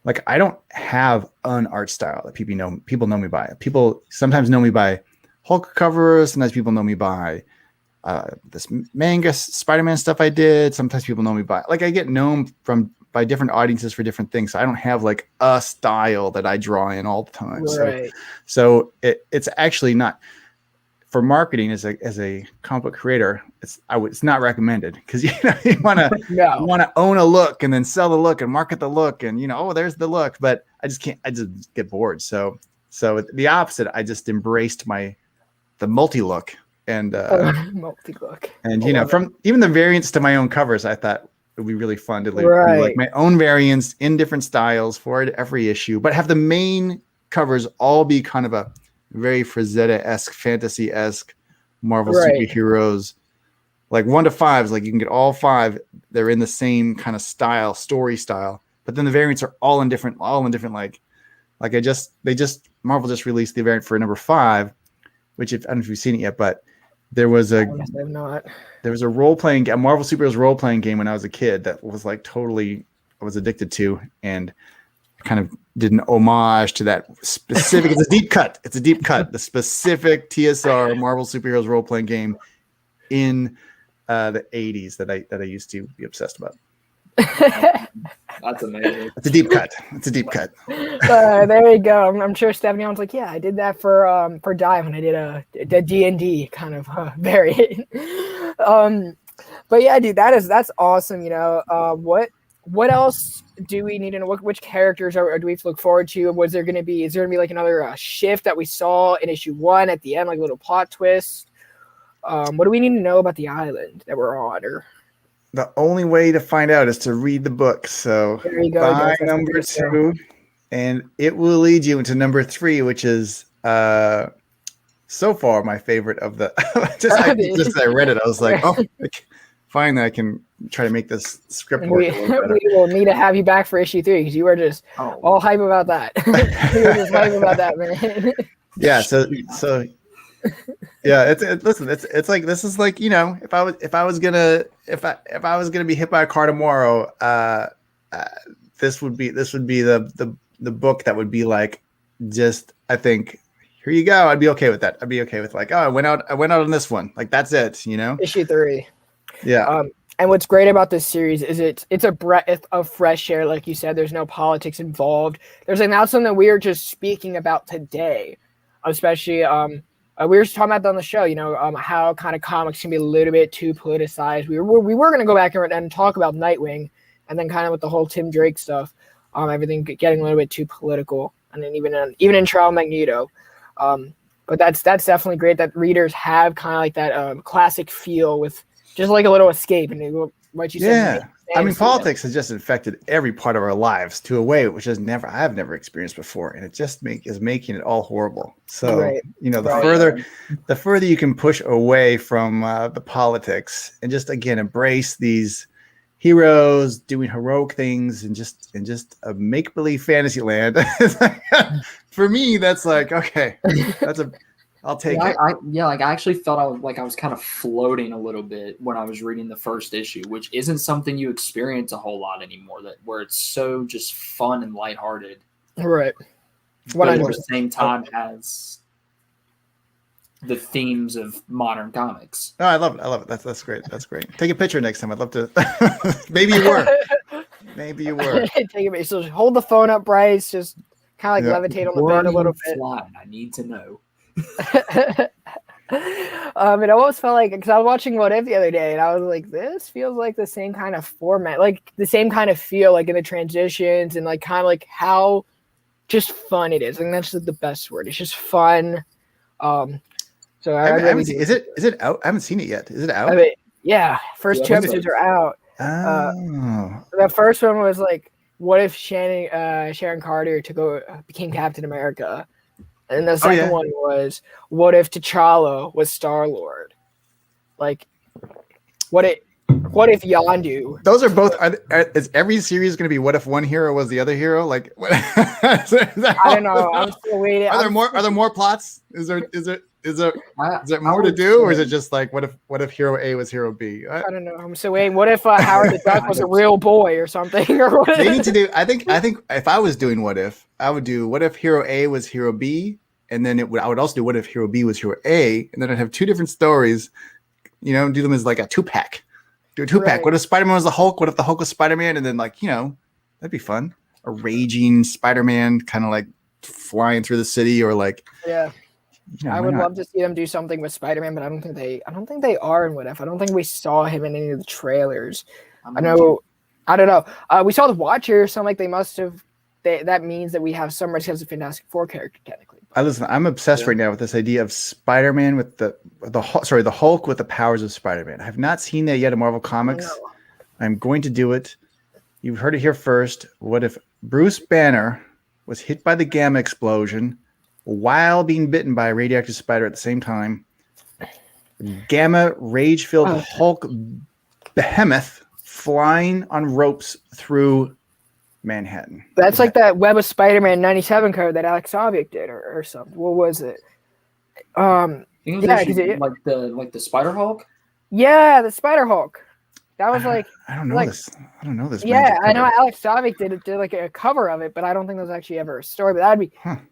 S3: Like, I don't have an art style that people know me by. People sometimes know me by Hulk covers. Sometimes people know me by this manga Spider-Man stuff I did. Sometimes people know me by like I get known by different audiences for different things. So I don't have like a style that I draw in all the time.
S1: Right.
S3: So it's actually not for marketing as a comic book creator. It's not recommended because you want to own a look and then sell the look and market the look and there's the look. But I just can't. I just get bored. So the opposite. I just embraced the multi look and
S1: multi look
S3: and from even the variants to my own covers. I thought it would be really fun to do like my own variants in different styles for every issue, but have the main covers all be kind of a very Frazetta-esque, fantasy-esque Marvel superheroes, like 1 to 5s. Like you can get all 5; they're in the same kind of style, story style. But then the variants are all in different. Like Marvel just released the variant for number 5, which I don't know if you've seen it yet, but there was a role-playing, a Marvel superheroes role-playing game when I was a kid that was like totally I was addicted to, and kind of did an homage to that specific. It's a deep cut. The specific TSR Marvel superheroes role-playing game in the 80s that I used to be obsessed about.
S2: That's amazing.
S3: It's a deep cut.
S1: There you go. I'm sure Stephanie was like, yeah, I did that for Dive when I did a D&D kind of variant. But yeah, dude, that's awesome. What else do we need to know? Which characters do we have to look forward to? Is there going to be like another shift that we saw in issue 1 at the end, like a little plot twist? What do we need to know about the island that we're on? Or
S3: the only way to find out is to read the book. So
S1: there you go,
S3: buy number 2, and it will lead you into number 3, which is so far my favorite of the. just as I read it, I was like, finally I can try to make this script work.
S1: We will need to have you back for issue 3 because you were just all hype about that. You were just hype about that, man.
S3: Yeah. So yeah, it's like this is like if I was gonna be hit by a car tomorrow, this would be the book that would be like just I think here you go. I'd be okay with that. I'd be okay with like I went out on this one, like that's it.
S1: Issue 3.
S3: Yeah.
S1: And what's great about this series is it's a breath of fresh air. Like you said, there's no politics involved. There's like now something we were just speaking about today, especially we were talking about that on the show, how kind of comics can be a little bit too politicized. We were going to go back and talk about Nightwing, and then kind of with the whole Tim Drake stuff, everything getting a little bit too political, and then even in Trial Magneto. But that's definitely great that readers have kind of like that classic feel with just like a little escape. And what you said.
S3: Yeah. I mean, politics has just infected every part of our lives to a way which I've never experienced before, and it just is making it all horrible. So the further you can push away from the politics and just again embrace these heroes doing heroic things and just a make-believe fantasy land. For me, that's like okay, I'll take it.
S2: I actually felt I was kind of floating a little bit when I was reading the first issue, which isn't something you experience a whole lot anymore. Where it's so just fun and lighthearted,
S1: right?
S2: But at the same time has the themes of modern comics.
S3: Oh, I love it. That's great. Take a picture next time. I'd love to. Maybe you were.
S1: Take a picture. So hold the phone up, Bryce. Just kind of like levitate on the bed a little bit.
S2: I need to know.
S1: It almost felt like because I was watching What If the other day and I was like, this feels like the same kind of format, like the same kind of feel, like in the transitions and like kind of like how just fun it is. I think that's the best word. It's just fun. So
S3: is it out? I haven't seen it yet. Is it out?
S1: Yeah, first 2 episodes are out. The first one was like, what if Sharon Carter became Captain America? And the second one was, what if T'Challa was Star-Lord? Like, what if Yondu?
S3: Those are both. Is every series going to be what if one hero was the other hero? Like, what,
S1: I don't know. I'm still waiting.
S3: Are there more plots? Is there more to do, or is it just like what if hero A was hero B?
S1: I don't know. I'm still waiting. What if Howard the Duck was a real boy or something? Or what?
S3: They need to do. I think if I was doing what if, I would do what if hero A was hero B, and then I would also do what if Hero B was Hero A, and then I'd have two different stories, do them as like a 2-pack. Do a 2-pack.
S1: Right.
S3: What if Spider-Man was the Hulk? What if the Hulk was Spider-Man? And then that'd be fun. A raging Spider-Man kind of like flying through the city, or like
S1: I would love to see them do something with Spider-Man, but I don't think they are in What If. I don't think we saw him in any of the trailers. I don't know. We saw the Watcher, so I'm like they must have. That means that we have some risk as a Fantastic Four character technically.
S3: I'm obsessed right now with this idea of Spider-Man with the Hulk with the powers of Spider-Man. I have not seen that yet in Marvel Comics.
S1: No.
S3: I'm going to do it. You've heard it here first. What if Bruce Banner was hit by the gamma explosion while being bitten by a radioactive spider at the same time? Gamma rage-filled Hulk behemoth flying on ropes through Manhattan.
S1: That's like that Web of Spider-Man 97 cover that Alex Saviuk did or something. What was it?
S2: Like the Spider Hulk.
S1: Yeah, the Spider Hulk. That was like
S3: I don't know this. I don't know this.
S1: Yeah, I know Alex Saviuk did like a cover of it, but I don't think that was actually ever a story. But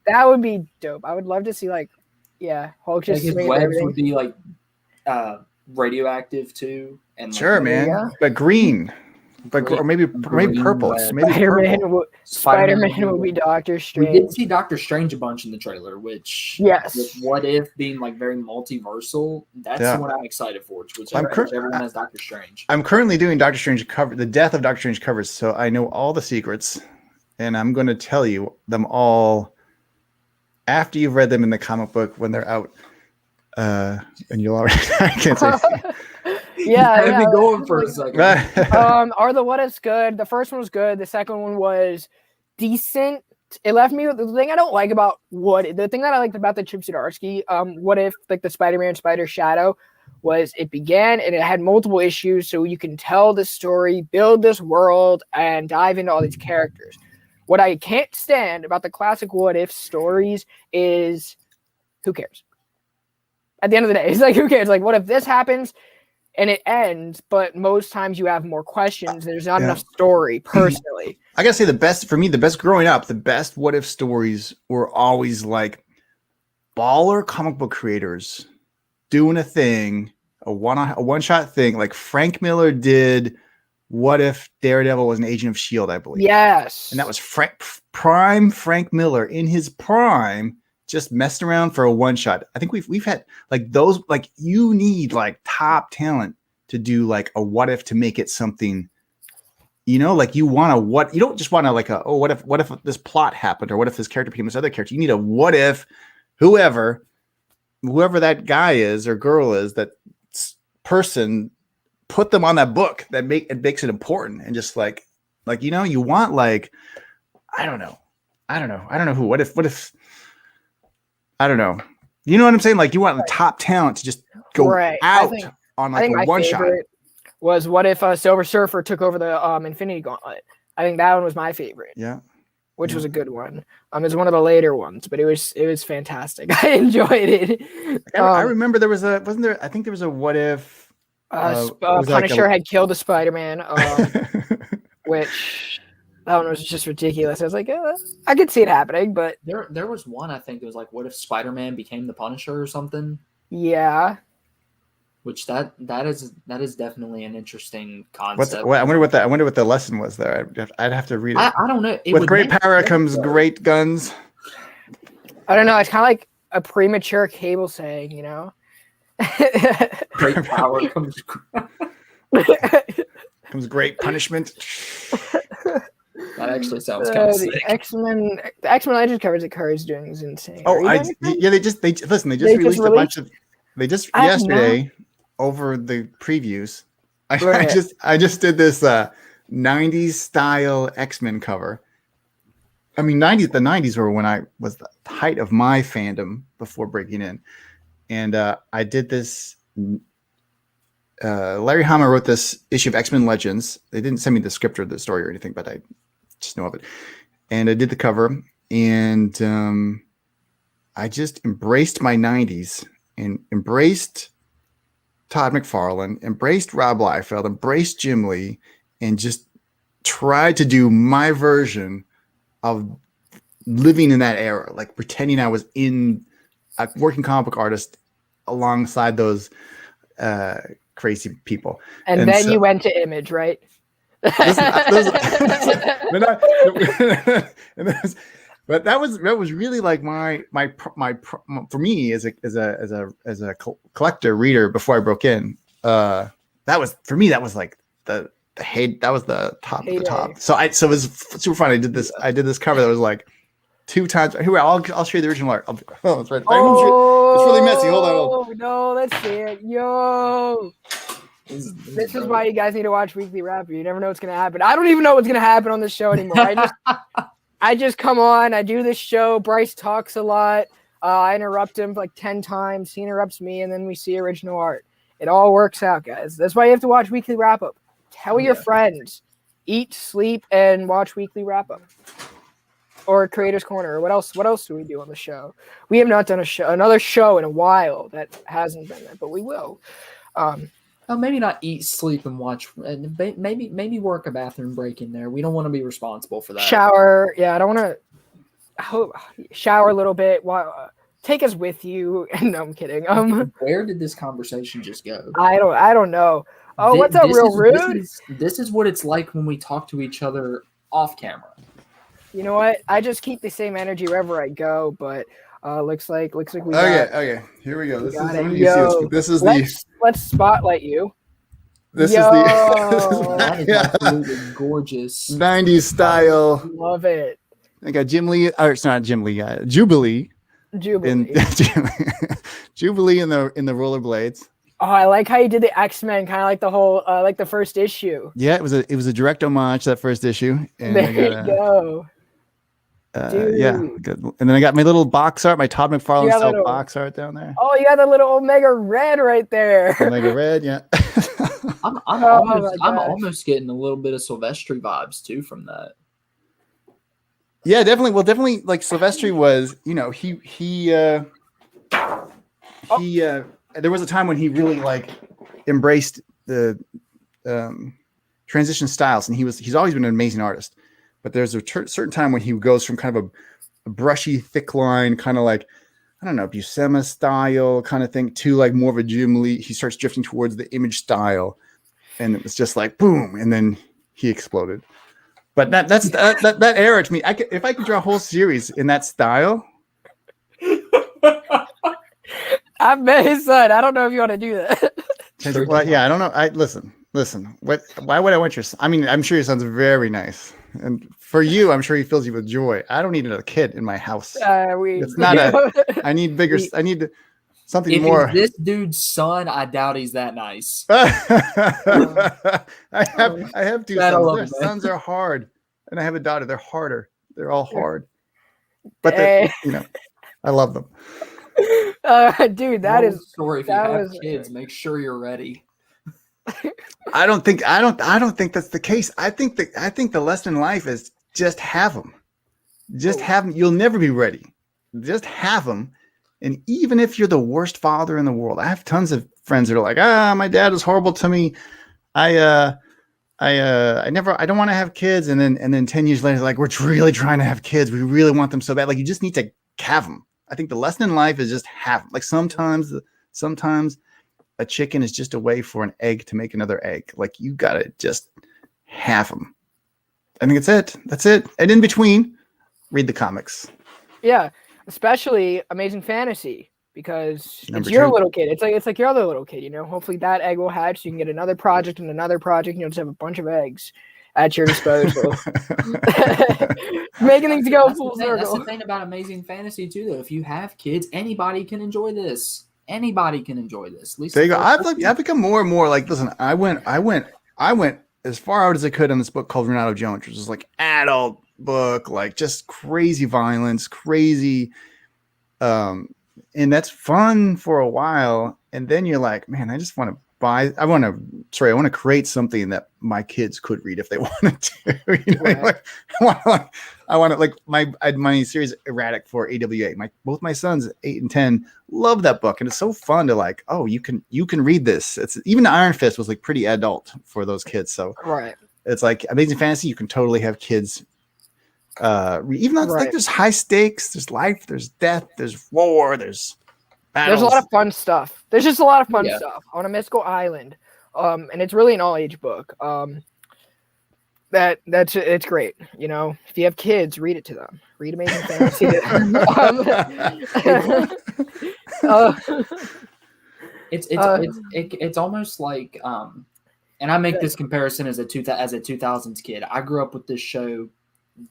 S1: that would be dope. I would love to see Hulk just
S2: his webs would be like radioactive too, and
S3: sure, man, but green. Or maybe purple.
S1: Spider-Man will be Doctor Strange.
S2: We did see Doctor Strange a bunch in the trailer, which with What If being like very multiversal, that's the one I'm excited for. Whichever one has Doctor Strange.
S3: I'm currently doing Doctor Strange the Death of Doctor Strange covers, so I know all the secrets, and I'm going to tell you them all after you've read them in the comic book when they're out. And you'll already I can't say.
S1: Yeah,
S2: be going for a second.
S1: Are the What Ifs good? The first one was good. The second one was decent. It left me with the thing I don't like about the thing that I liked about the Chip Zdarsky What If, like the Spider-Man Spider Shadow, was it began and it had multiple issues, so you can tell the story, build this world, and dive into all these characters. What I can't stand about the classic What If stories is who cares? At the end of the day, it's like, who cares? Like, what if this happens? And it ends, but most times you have more questions. There's not enough story, personally.
S3: I gotta say, the best growing up, the best What If stories were always like baller comic book creators doing a thing, a one-shot thing, like Frank Miller did. What if Daredevil was an agent of S.H.I.E.L.D., I believe.
S1: Yes.
S3: And that was prime Frank Miller in his prime, just messing around for a one-shot. I think we've had like those, like you need like top talent to do like a What If to make it something, like you want you don't just want to like what if this plot happened, or what if this character became this other character. You need a what if whoever that guy is or girl is, that person, put them on that book that makes it important. And just like you want like I don't know who, what if I don't know. You know what I'm saying? Like you want the top talent to just go out on like a one shot.
S1: Was what if Silver Surfer took over the Infinity Gauntlet? I think that one was my favorite.
S3: Yeah.
S1: Which was a good one. It's one of the later ones, but it was fantastic. I enjoyed it.
S3: I remember there was I think there was a what if
S1: Punisher had killed the Spider-Man, which that one was just ridiculous. I was like, I could see it happening, but
S2: there was one, I think it was like, what if Spider-Man became the Punisher or something?
S1: Yeah.
S2: Which that is definitely an interesting concept.
S3: I wonder what the lesson was there. I'd have to read it.
S2: I don't know.
S3: With great power comes great guns.
S1: I don't know. It's kind of like a premature Cable saying,
S2: Great power comes
S3: great punishment.
S2: That actually sounds kind of sick.
S1: The X-Men Legends covers that Curry's doing is insane.
S3: They just released a bunch of. They just yesterday over the previews. I just did this 90s style X-Men cover. I mean, the 90s were when I was the height of my fandom before breaking in, and I did this. Larry Hama wrote this issue of X-Men Legends. They didn't send me the script or the story or anything, but I just know of it. And I did the cover, and I just embraced my 90s and embraced Todd McFarlane, embraced Rob Liefeld, embraced Jim Lee, and just tried to do my version of living in that era, like pretending I was in a working comic book artist alongside those crazy people.
S1: And then you went to Image, right?
S3: But that was really like my for me as a collector reader before I broke in. That was for me. That was like the hate. That was the top of the top. So it was super fun. I did this cover that was like 2 times. Here, I'll show you the original art. It's right. It's really messy. Hold on.
S1: Oh no, let's see it. Yo. This is why you guys need to watch Weekly Wrap-Up. You never know what's gonna happen. I don't even know what's gonna happen on this show anymore. I just come on. I do this show. Bryce talks a lot. I interrupt him like 10 times. He interrupts me, and then we see original art. It all works out, guys. That's why you have to watch Weekly Wrap-Up. Tell your friends. Eat, sleep, and watch Weekly Wrap-Up. Or Creators Corner. Or what else? What else do we do on the show? We have not done another show in a while that hasn't been there, but we will.
S2: Maybe not eat, sleep, and watch. And maybe work a bathroom break in there. We don't want to be responsible for that.
S1: Shower. Yeah, I don't want to shower a little bit. Take us with you. No, I'm kidding.
S2: Where did this conversation just go?
S1: I don't know. Oh, what's up, Real Rude?
S2: This is what it's like when we talk to each other off camera.
S1: You know what? I just keep the same energy wherever I go, but looks like we got
S3: okay. Here we go. This is
S1: let's spotlight you.
S3: This is the
S2: absolutely gorgeous
S3: 90s style.
S1: Love it.
S3: I got Jim Lee, or it's not Jim Lee, Jubilee.
S1: Jubilee
S3: in the rollerblades.
S1: Oh, I like how you did the xmen, kind of like the whole like the first issue.
S3: Yeah, it was a direct homage to that first issue. And
S1: there you go.
S3: Yeah, good. And then I got my little box art, my Todd McFarlane style box art down there.
S1: Oh, you got the little Omega Red right there.
S3: Omega Red, yeah.
S2: I'm almost getting a little bit of Silvestri vibes too from that.
S3: Yeah, definitely. Well, definitely, like Silvestri was, there was a time when he really like embraced the transition styles, and he's always been an amazing artist. But there's a certain time when he goes from kind of a brushy, thick line, kind of like, I don't know, Buscema style kind of thing, to like more of a Jim Lee. He starts drifting towards the Image style, and it was just like boom, and then he exploded. But that era to me, if I could draw a whole series in that style.
S1: I met his son. I don't know if you want to do that.
S3: Well, yeah, I don't know. Listen. Why would I want your son? I mean, I'm sure your son's very nice. And for you, I'm sure he fills you with joy. I don't need another kid in my house. It's not I need bigger. I need something more.
S2: If this dude's son, I doubt he's that nice.
S3: I have 2 sons. Their sons are hard. And I have a daughter. They're harder. They're all hard. But I love them.
S1: Dude, that is
S2: story. If you have kids, make sure you're ready.
S3: I don't think that's the case. I think the lesson in life is just have them. Just have them. You'll never be ready. Just have them. And even if you're the worst father in the world, I have tons of friends that are like, my dad was horrible to me. I don't want to have kids. And then 10 years later, like, we're really trying to have kids. We really want them so bad. Like, you just need to have them. I think the lesson in life is just have them. Like sometimes a chicken is just a way for an egg to make another egg. Like, you got to just have them. I think that's it. And in between, read the comics.
S1: Yeah. Especially Amazing Fantasy, because it's your little kid. It's like your other little kid, Hopefully that egg will hatch so you can get another project and another project, just have a bunch of eggs at your disposal. Making things go full circle.
S2: That's the thing about Amazing Fantasy too, though. If you have kids, anybody can enjoy this. Anybody can enjoy this. At least
S3: there you go. I've become more and more like, listen, I went as far out as I could on this book called Renato Jones, which is like adult book, like just crazy violence, crazy, and that's fun for a while, and then you're like, man, I want to create something that my kids could read if they wanted to. Right. I want to like my series Erratic for AWA. Both my sons 8 and 10 love that book, and it's so fun to like, oh, you can read this. It's even Iron Fist was like pretty adult for those kids, so
S1: right.
S3: It's like Amazing Fantasy. You can totally have kids. Even though it's like there's high stakes, there's life, there's death, there's war, there's
S1: There's a lot of fun stuff. There's just a lot of fun
S2: Yeah.
S1: stuff on a mystical island, and it's really an all-age book. It's great. You know, if you have kids, read it to them. Read Amazing Fantasy.
S2: It's almost like and I make this comparison as a 2000s kid. I grew up with this show.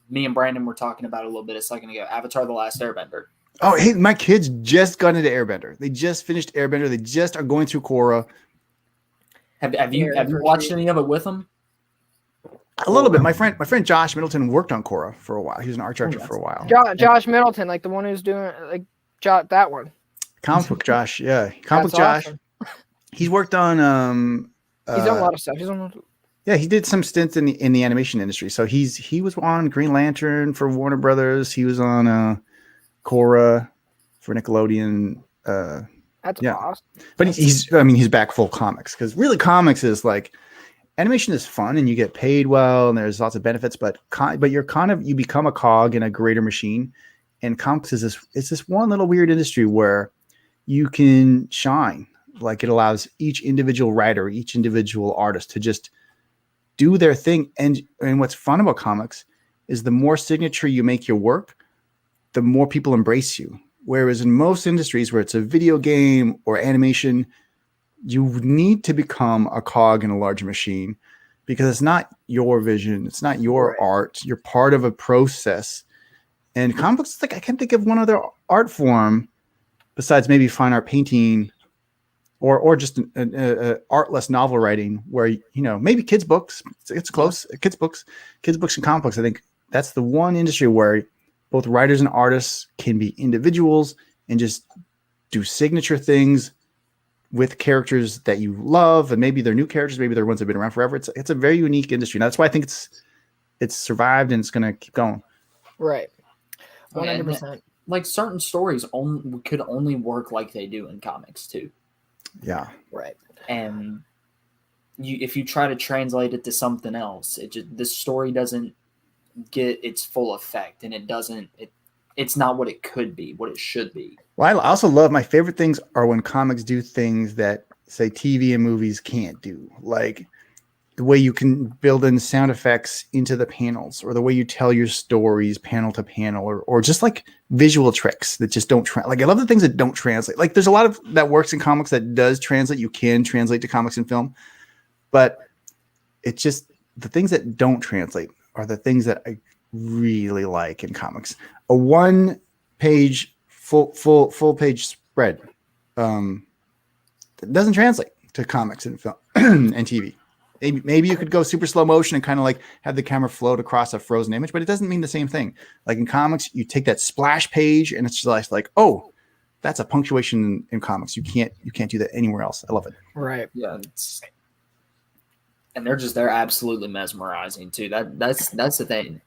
S2: Me and Brandon were talking about it a little bit a second ago. Avatar: The Last Airbender.
S3: Oh, hey, my kids just got into Airbender. They just finished Airbender. They just are going through Korra.
S2: Have you watched any of it with them?
S3: A little bit. My friend Josh Middleton worked on Korra for a while. He was an art director for a while.
S1: Josh Middleton, like the one who's doing that one.
S3: Comic book Josh, yeah. Comic book Josh.
S1: Awesome.
S3: He's worked on
S1: he's done a lot of stuff.
S3: Yeah, he did some stints in the animation industry. So he was on Green Lantern for Warner Brothers. He was on Korra for Nickelodeon.
S1: That's awesome.
S3: But he's back full comics, because really comics is like, animation is fun and you get paid well and there's lots of benefits, but you become a cog in a greater machine. And comics is this one little weird industry where you can shine. Like, it allows each individual writer, each individual artist to just do their thing. And what's fun about comics is the more signature you make your work, the more people embrace you. Whereas in most industries where it's a video game or animation, you need to become a cog in a larger machine, because it's not your vision. It's not your art. You're part of a process. And comics, like, I can't think of one other art form besides maybe fine art painting or just an artless novel writing, where, you know, maybe kids books. It's close. Kids books and comic books. I think that's the one industry where both writers and artists can be individuals and just do signature things with characters that you love, and maybe they're new characters, maybe they're ones that have been around forever. It's a very unique industry. And that's why I think it's survived and it's going to keep going.
S1: Right. 100%.
S2: Like, certain stories could only work like they do in comics too.
S3: Yeah.
S1: Right.
S2: And if you try to translate it to something else, the story doesn't get its full effect, and it's not what it could be, what it should be.
S3: Well, I also love, my favorite things are when comics do things that, say, TV and movies can't do. Like the way you can build in sound effects into the panels, or the way you tell your stories panel to panel, or just like visual tricks that just don't like, I love the things that don't translate. Like, there's a lot of that works in comics that does translate. You can translate to comics and film, but it's just the things that don't translate are the things that I really like in comics. A one-page full page spread that doesn't translate to comics and film and TV. Maybe you could go super slow motion and kind of like have the camera float across a frozen image, but it doesn't mean the same thing. Like in comics, you take that splash page and it's just like, oh, that's a punctuation in comics. You can't do that anywhere else. I love it.
S1: Right.
S2: Yeah. And they're absolutely mesmerizing too. That's the thing.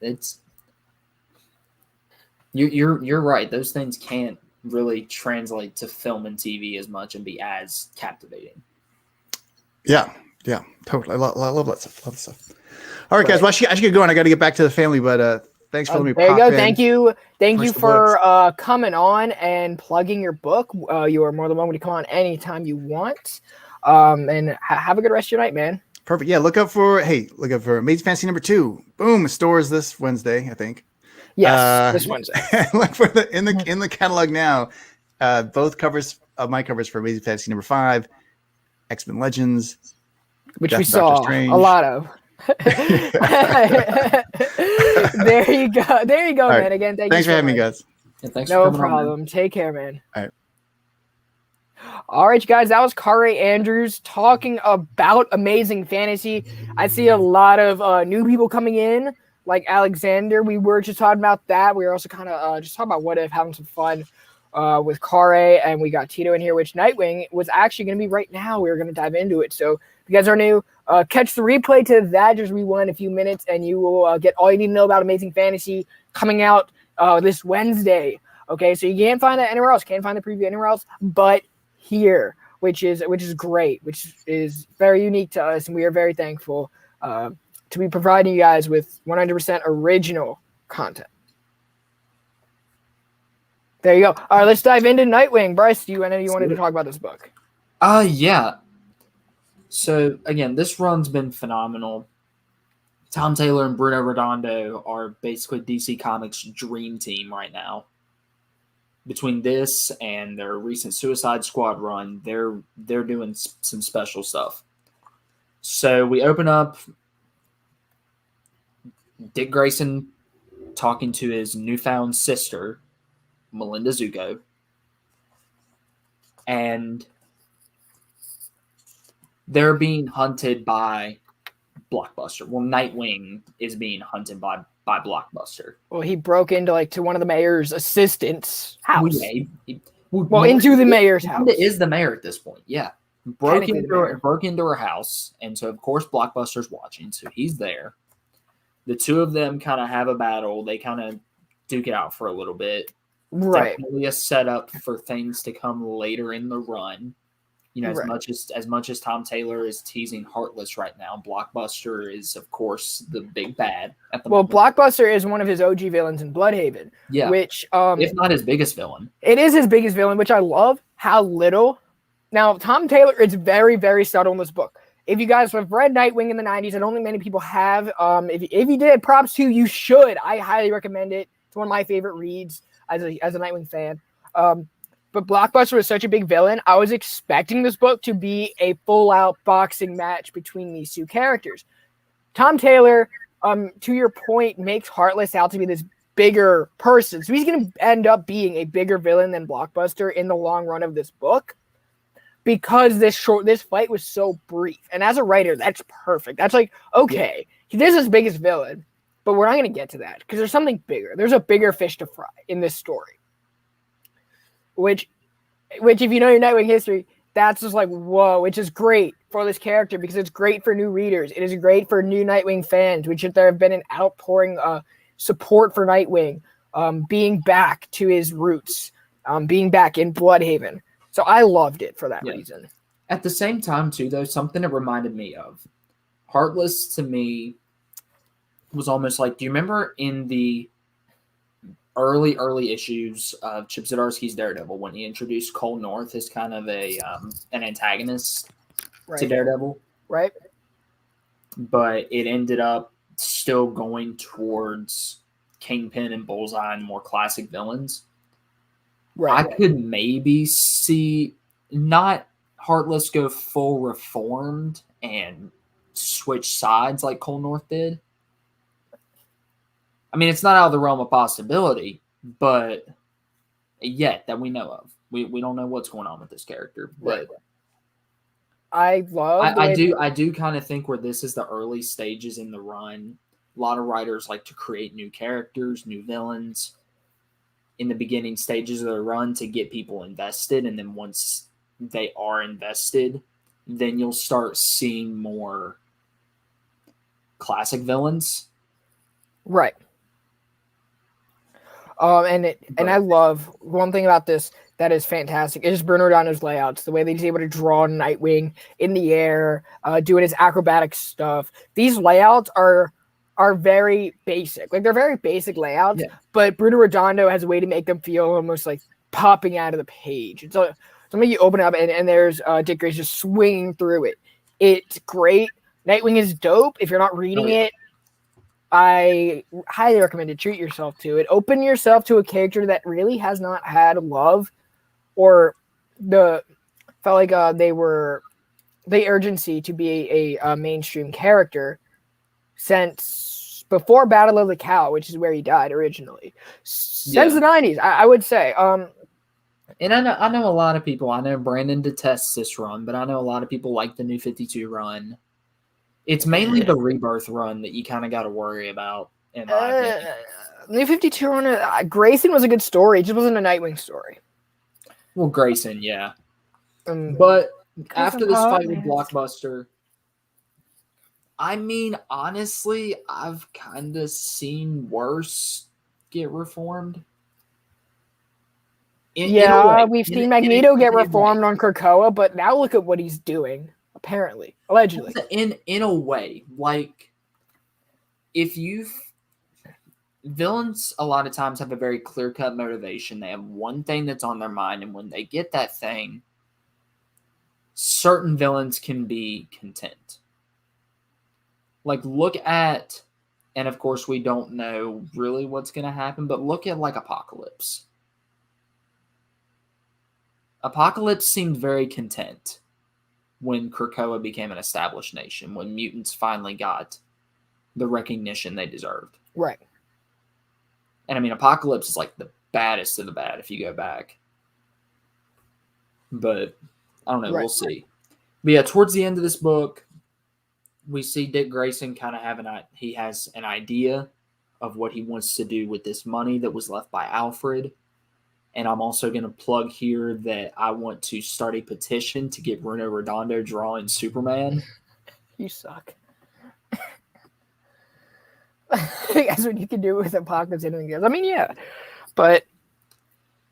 S2: You're right. Those things can't really translate to film and TV as much and be as captivating. Yeah,
S3: totally. I love that stuff. Love that stuff. All right, guys. Well, I should get going. I got to get back to the family, but thanks for letting me.
S1: There you go.
S3: In.
S1: Thank you for coming on and plugging your book. You are more than welcome to come on anytime you want. And have a good rest of your night, man.
S3: Perfect. Yeah, look up for Amazing Fantasy #2. Boom, stores this Wednesday, I think.
S1: Yes, this Wednesday.
S3: Look for in the catalog now. Both covers of my covers for Amazing Fantasy #5, X-Men Legends,
S1: which we saw a lot of. There you go,
S3: all
S1: man.
S3: Right.
S1: Again,
S3: thanks for having me, guys.
S2: Yeah, thanks
S1: no
S2: for
S1: problem.
S2: On,
S1: Take care, man.
S3: All right.
S1: All right, guys, that was Kaare Andrews talking about Amazing Fantasy. I see a lot of new people coming in, like Alexander. We were just talking about that. We were also kind of just talking about what if, having some fun with Kaare, and we got Tito in here, which Nightwing was actually going to be right now. We were going to dive into it. So if you guys are new, catch the replay to that. Just rewind a few minutes, and you will get all you need to know about Amazing Fantasy coming out this Wednesday. Okay, so you can't find that anywhere else. Can't find the preview anywhere else, but here, which is great, which is very unique to us, and we are very thankful to be providing you guys with 100% original content. There you go. All right, let's dive into Nightwing. Bryce, I know you wanted to talk about this book.
S2: Yeah. So again, this run's been phenomenal. Tom Taylor and Bruno Redondo are basically DC Comics' dream team right now. Between this and their recent Suicide Squad run, they're doing some special stuff. So we open up Dick Grayson talking to his newfound sister, Melinda Zuko, and they're being hunted by Blockbuster. Well, Nightwing is being hunted by Blockbuster.
S1: Well, he broke into to one of the mayor's assistants' house.
S2: Into
S1: the mayor's house.
S2: Melinda is the mayor at this point. Yeah, broke into her house, and so of course Blockbuster's watching, so he's there. The two of them kind of have a battle. They kind of duke it out for a little bit.
S1: Right.
S2: Definitely a setup for things to come later in the run. You know, as much as Tom Taylor is teasing Heartless right now, Blockbuster is, of course, the big bad at the moment.
S1: Blockbuster is one of his OG villains in Bloodhaven.
S2: Yeah.
S1: Which,
S2: if not his biggest villain.
S1: It is his biggest villain, which I love how little. Now, Tom Taylor, it's very, very subtle in this book. If you guys have read Nightwing in the 90s, I don't think many people have. If you did, props to you. You should. I highly recommend it. It's one of my favorite reads as a Nightwing fan. But Blockbuster was such a big villain. I was expecting this book to be a full-out boxing match between these two characters. Tom Taylor, to your point, makes Heartless out to be this bigger person. So he's going to end up being a bigger villain than Blockbuster in the long run of this book. Because this fight was so brief. And as a writer, that's perfect. That's okay, this is his biggest villain, but we're not going to get to that because there's something bigger. There's a bigger fish to fry in this story. Which if you know your Nightwing history, that's just whoa, which is great for this character because it's great for new readers. It is great for new Nightwing fans, which there have been an outpouring support for Nightwing being back to his roots, being back in Bloodhaven. So I loved it for that reason.
S2: At the same time, too, though, something it reminded me of. Heartless, to me, was almost do you remember in the early issues of Chip Zdarsky's Daredevil when he introduced Cole North as kind of an antagonist to Daredevil?
S1: Right.
S2: But it ended up still going towards Kingpin and Bullseye and more classic villains.
S1: Right.
S2: I could maybe see not Heartless go full reformed and switch sides like Cole North did. I mean, it's not out of the realm of possibility, but yet that we know of. We don't know what's going on with this character. But
S1: I
S2: do kind of think where this is the early stages in the run. A lot of writers like to create new characters, new villains in the beginning stages of the run to get people invested, and then once they are invested, then you'll start seeing more classic villains.
S1: Right. And I love one thing about this that is fantastic. It's Bruno Redondo's layouts, the way that he's able to draw Nightwing in the air, doing his acrobatic stuff. These layouts are very basic. They're very basic layouts, but Bruno Redondo has a way to make them feel almost like popping out of the page. It's something you open up and there's Dick Grayson just swinging through it. It's great. Nightwing is dope. If you're not reading it, I highly recommend to treat yourself to it. Open yourself to a character that really has not had love or felt like the urgency to be a mainstream character since before Battle of the Cow, which is where he died originally. Since the 90s, I would say.
S2: And I know a lot of people. I know Brandon detests this run, but I know a lot of people like the New 52 run. It's mainly the Rebirth run that you kind of got to worry about. In my opinion.
S1: New 52 run, Grayson was a good story. It just wasn't a Nightwing story.
S2: Well, Grayson, yeah. But after this fight with Blockbuster, I mean, honestly, I've kind of seen worse get reformed.
S1: We've seen Magneto get reformed on Krakoa, but now look at what he's doing, apparently, allegedly.
S2: In a way, like, if villains a lot of times have a very clear-cut motivation. They have one thing that's on their mind, and when they get that thing, certain villains can be content. Like, look at, and of course we don't know really what's going to happen, but look at, like, Apocalypse. Apocalypse seemed very content when Krakoa became an established nation, when mutants finally got the recognition they deserved.
S1: Right.
S2: And I mean, Apocalypse is like the baddest of the bad if you go back. But I don't know.
S1: Right.
S2: We'll see. But yeah, towards the end of this book, we see Dick Grayson kind of he has an idea of what he wants to do with this money that was left by Alfred. And I'm also going to plug here that I want to start a petition to get Bruno Redondo drawing Superman.
S1: You suck. That's what you can do with Apocalypse and anything else. I mean, yeah. But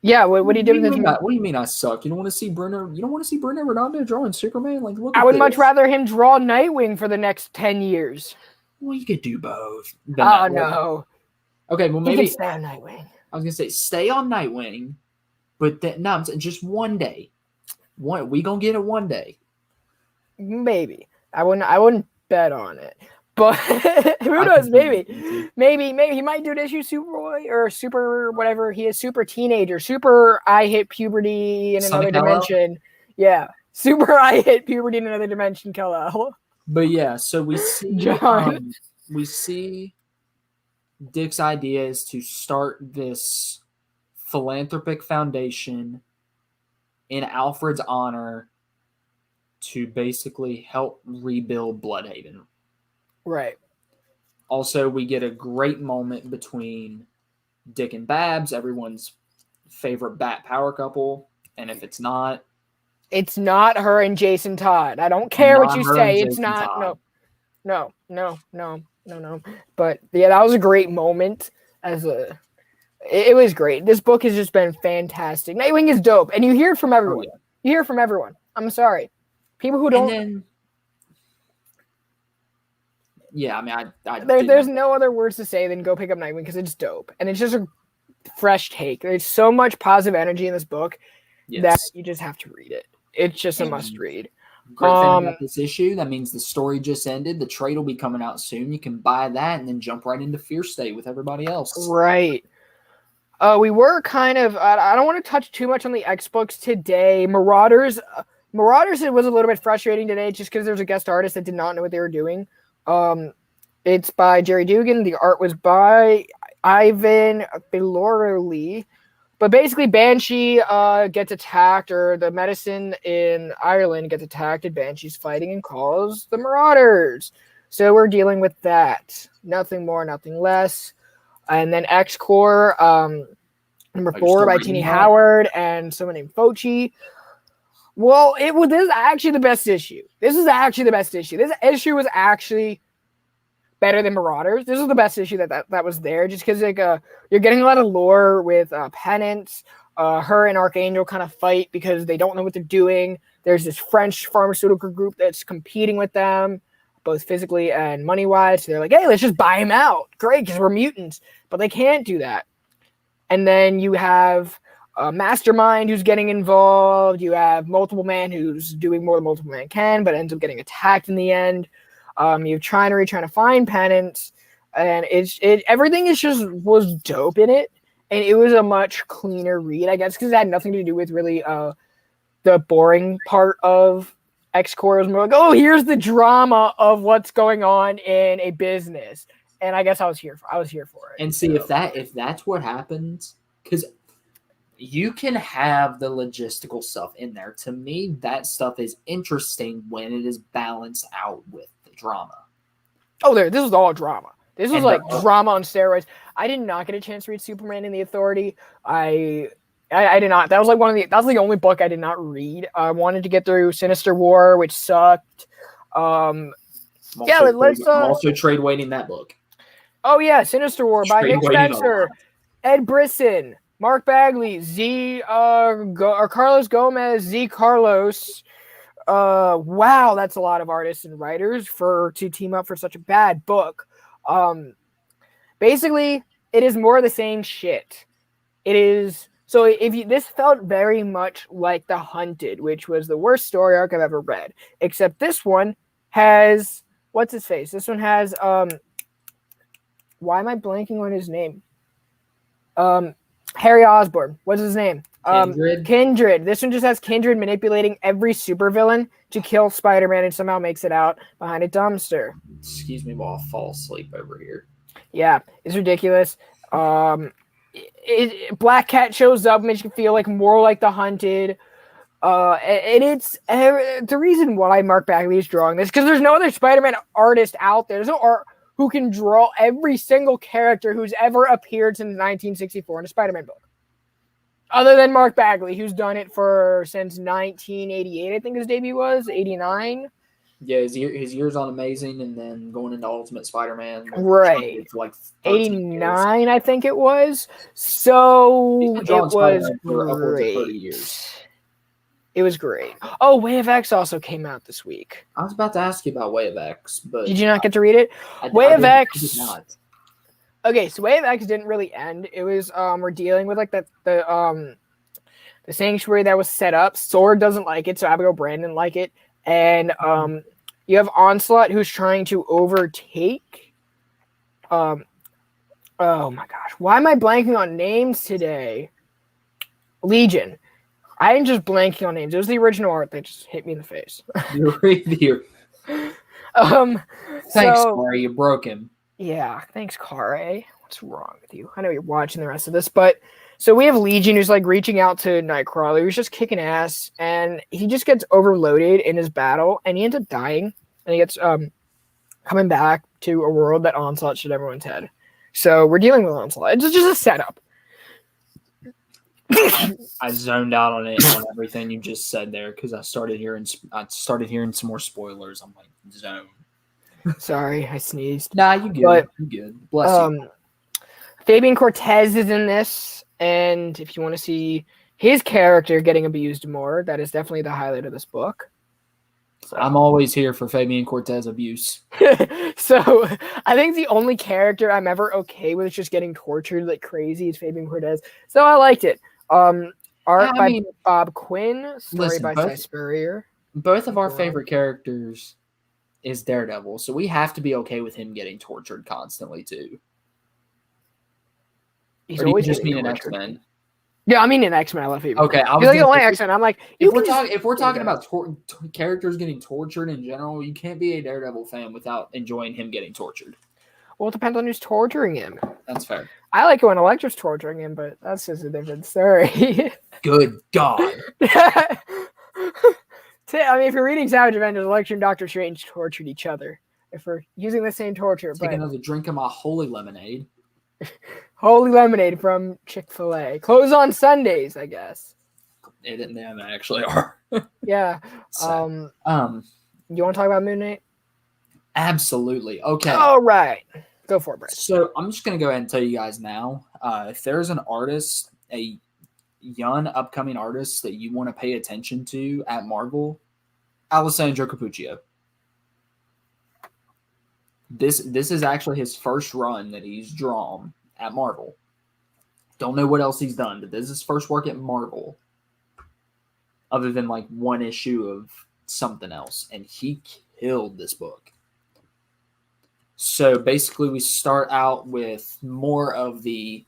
S1: yeah, what do you do with
S2: What do you mean I suck? You don't want to see Bruno Redondo drawing Superman? Like, look at
S1: I would
S2: this.
S1: much rather him draw Nightwing for the next 10 years.
S2: Well, you could do both.
S1: Oh, no.
S2: Okay, well,
S1: He
S2: maybe
S1: can stay on Nightwing.
S2: I was gonna say stay on Nightwing, but no, I'm saying just one day. We gonna get it one day.
S1: Maybe. I wouldn't bet on it. But who knows? Maybe he might do an issue Superboy or super whatever. He is super teenager, super I hit puberty in another dimension. Yeah, super I hit puberty in another dimension. Kal-El.
S2: But yeah, so we see
S1: John.
S2: We see Dick's idea is to start this philanthropic foundation in Alfred's honor to basically help rebuild Bloodhaven.
S1: Right.
S2: Also, we get a great moment between Dick and Babs, everyone's favorite Bat power couple. And if it's not
S1: her and Jason Todd. I don't care what you say. It's not.
S2: Todd.
S1: No. But yeah, that was a great moment. It was great. This book has just been fantastic. Nightwing is dope, and you hear it from everyone.
S2: Oh, yeah.
S1: You hear it from everyone. I'm sorry, people who don't.
S2: Yeah, I mean,
S1: there's no other words to say than go pick up Nightwing because it's dope and it's just a fresh take. There's so much positive energy in this book that you just have to read it. It's just a must read.
S2: Great thing about this issue, that means the story just ended. The trade will be coming out soon. You can buy that and then jump right into Fear State with everybody else.
S1: Right. We were kind of. I don't want to touch too much on the X books today. Marauders. It was a little bit frustrating today just because there's a guest artist that did not know what they were doing. It's by Jerry Dugan. The art was by Ivan Bilorly. But basically, Banshee gets attacked, or the medicine in Ireland gets attacked, and Banshee's fighting and calls the Marauders. So we're dealing with that. Nothing more, nothing less. And then X-Corps, number 4 by Tini Howard and someone named Fauci. Well, this is actually the best issue. This issue was actually better than Marauders. This is the best issue that was there, just because you're getting a lot of lore with Penance. Her and Archangel kind of fight because they don't know what they're doing. There's this French pharmaceutical group that's competing with them, both physically and money-wise. So they're like, hey, let's just buy him out. Great, because we're mutants. But they can't do that. And then you have Mastermind who's getting involved. You have Multiple Man who's doing more than Multiple Man can, but ends up getting attacked in the end. You have Chinery trying to find Penance. And everything was dope in it. And it was a much cleaner read, I guess, because it had nothing to do with really the boring part of X-Corps. It was more like, oh, here's the drama of what's going on in a business. And I guess I was here for it.
S2: And see, if that's what happens, because you can have the logistical stuff in there. To me, that stuff is interesting when it is balanced out with the drama.
S1: Oh, this was all drama. This was like drama on steroids. I did not get a chance to read Superman and the Authority. I did not. That was the only book I did not read. I wanted to get through Sinister War, which sucked. I'm
S2: also trade waiting that book.
S1: Oh yeah, Sinister War by Nick Spencer, Ed Brisson, Mark Bagley, Carlos Gomez, Z Carlos. Wow, that's a lot of artists and writers to team up for such a bad book. Basically, it is more the same shit. It is so this felt very much like The Hunted, which was the worst story arc I've ever read. Except this one has what's his face? This one has why am I blanking on his name? Harry Osborn. What's his name? Kindred. This one just has Kindred manipulating every supervillain to kill Spider-Man and somehow makes it out behind a dumpster.
S2: Excuse me while I fall asleep over here.
S1: Yeah, it's ridiculous. Black Cat shows up, makes you feel like more like The Hunted. And it's the reason why Mark Bagley is drawing this, because there's no other Spider-Man artist out there. There's no art who can draw every single character who's ever appeared since 1964 in a Spider-Man book. Other than Mark Bagley, who's done it since 1988, I think his debut was, 89.
S2: Yeah, his year's on Amazing, and then going into Ultimate Spider-Man.
S1: Right.
S2: For like
S1: 89, years. I think it was. So it was
S2: great. 30 years.
S1: It was great. Oh, Way of X also came out this week.
S2: I was about to ask you about Way of X, but
S1: did you not get to read it? Way of X. I did not. Okay, so Way of X didn't really end. It was we're dealing with like the sanctuary that was set up. Sword doesn't like it, so Abigail Brandon like it, and you have Onslaught who's trying to overtake. Oh my gosh, why am I blanking on names today? Legion. I ain't just blanking on names. It was the original art that just hit me in the face.
S2: You're right here. Thanks, Kaare. You broke him.
S1: Yeah, thanks, Kaare. What's wrong with you? I know you're watching the rest of this, but so we have Legion who's like reaching out to Nightcrawler, who's just kicking ass, and he just gets overloaded in his battle, and he ends up dying, and he gets coming back to a world that Onslaught should everyone's head. So we're dealing with Onslaught. It's just a setup.
S2: I zoned out on everything you just said there because I started hearing some more spoilers. I'm like, zone.
S1: Sorry, I sneezed.
S2: Nah, you good.
S1: But,
S2: you good. Bless you.
S1: Fabian Cortez is in this, and if you want to see his character getting abused more, that is definitely the highlight of this book.
S2: So. I'm always here for Fabian Cortez abuse.
S1: So I think the only character I'm ever okay with just getting tortured like crazy is Fabian Cortez. So I liked it. Art by Bob Quinn, story by Cy Spurrier.
S2: Both of our favorite characters is Daredevil, so we have to be okay with him getting tortured constantly too.
S1: He's
S2: or
S1: always
S2: do you just mean an
S1: tortured.
S2: X-Men?
S1: Yeah, I mean an X-Men. I love Fabian.
S2: Okay, I was
S1: like the only X-Men. I'm like,
S2: if we're talking about characters getting tortured in general, you can't be a Daredevil fan without enjoying him getting tortured.
S1: Well, it depends on who's torturing him.
S2: That's fair.
S1: I like it when Elektra's torturing him, but that's just a different story.
S2: Good God.
S1: I mean, if you're reading Savage Avengers, Elektra and Doctor Strange tortured each other. If we're using the same torture.
S2: Take another drink of my holy lemonade.
S1: Holy lemonade from Chick-fil-A. Close on Sundays, I guess.
S2: They actually are.
S1: Yeah.
S2: So,
S1: you want to talk about Moon Knight?
S2: Absolutely. Okay.
S1: All right. Go for it, Brett.
S2: So I'm just going to go ahead and tell you guys now, if there's an artist, a young upcoming artist that you want to pay attention to at Marvel, Alessandro Cappuccio. This is actually his first run that he's drawn at Marvel. Don't know what else he's done, but this is his first work at Marvel, other than like one issue of something else, and he killed this book. So basically, we start out with more of the.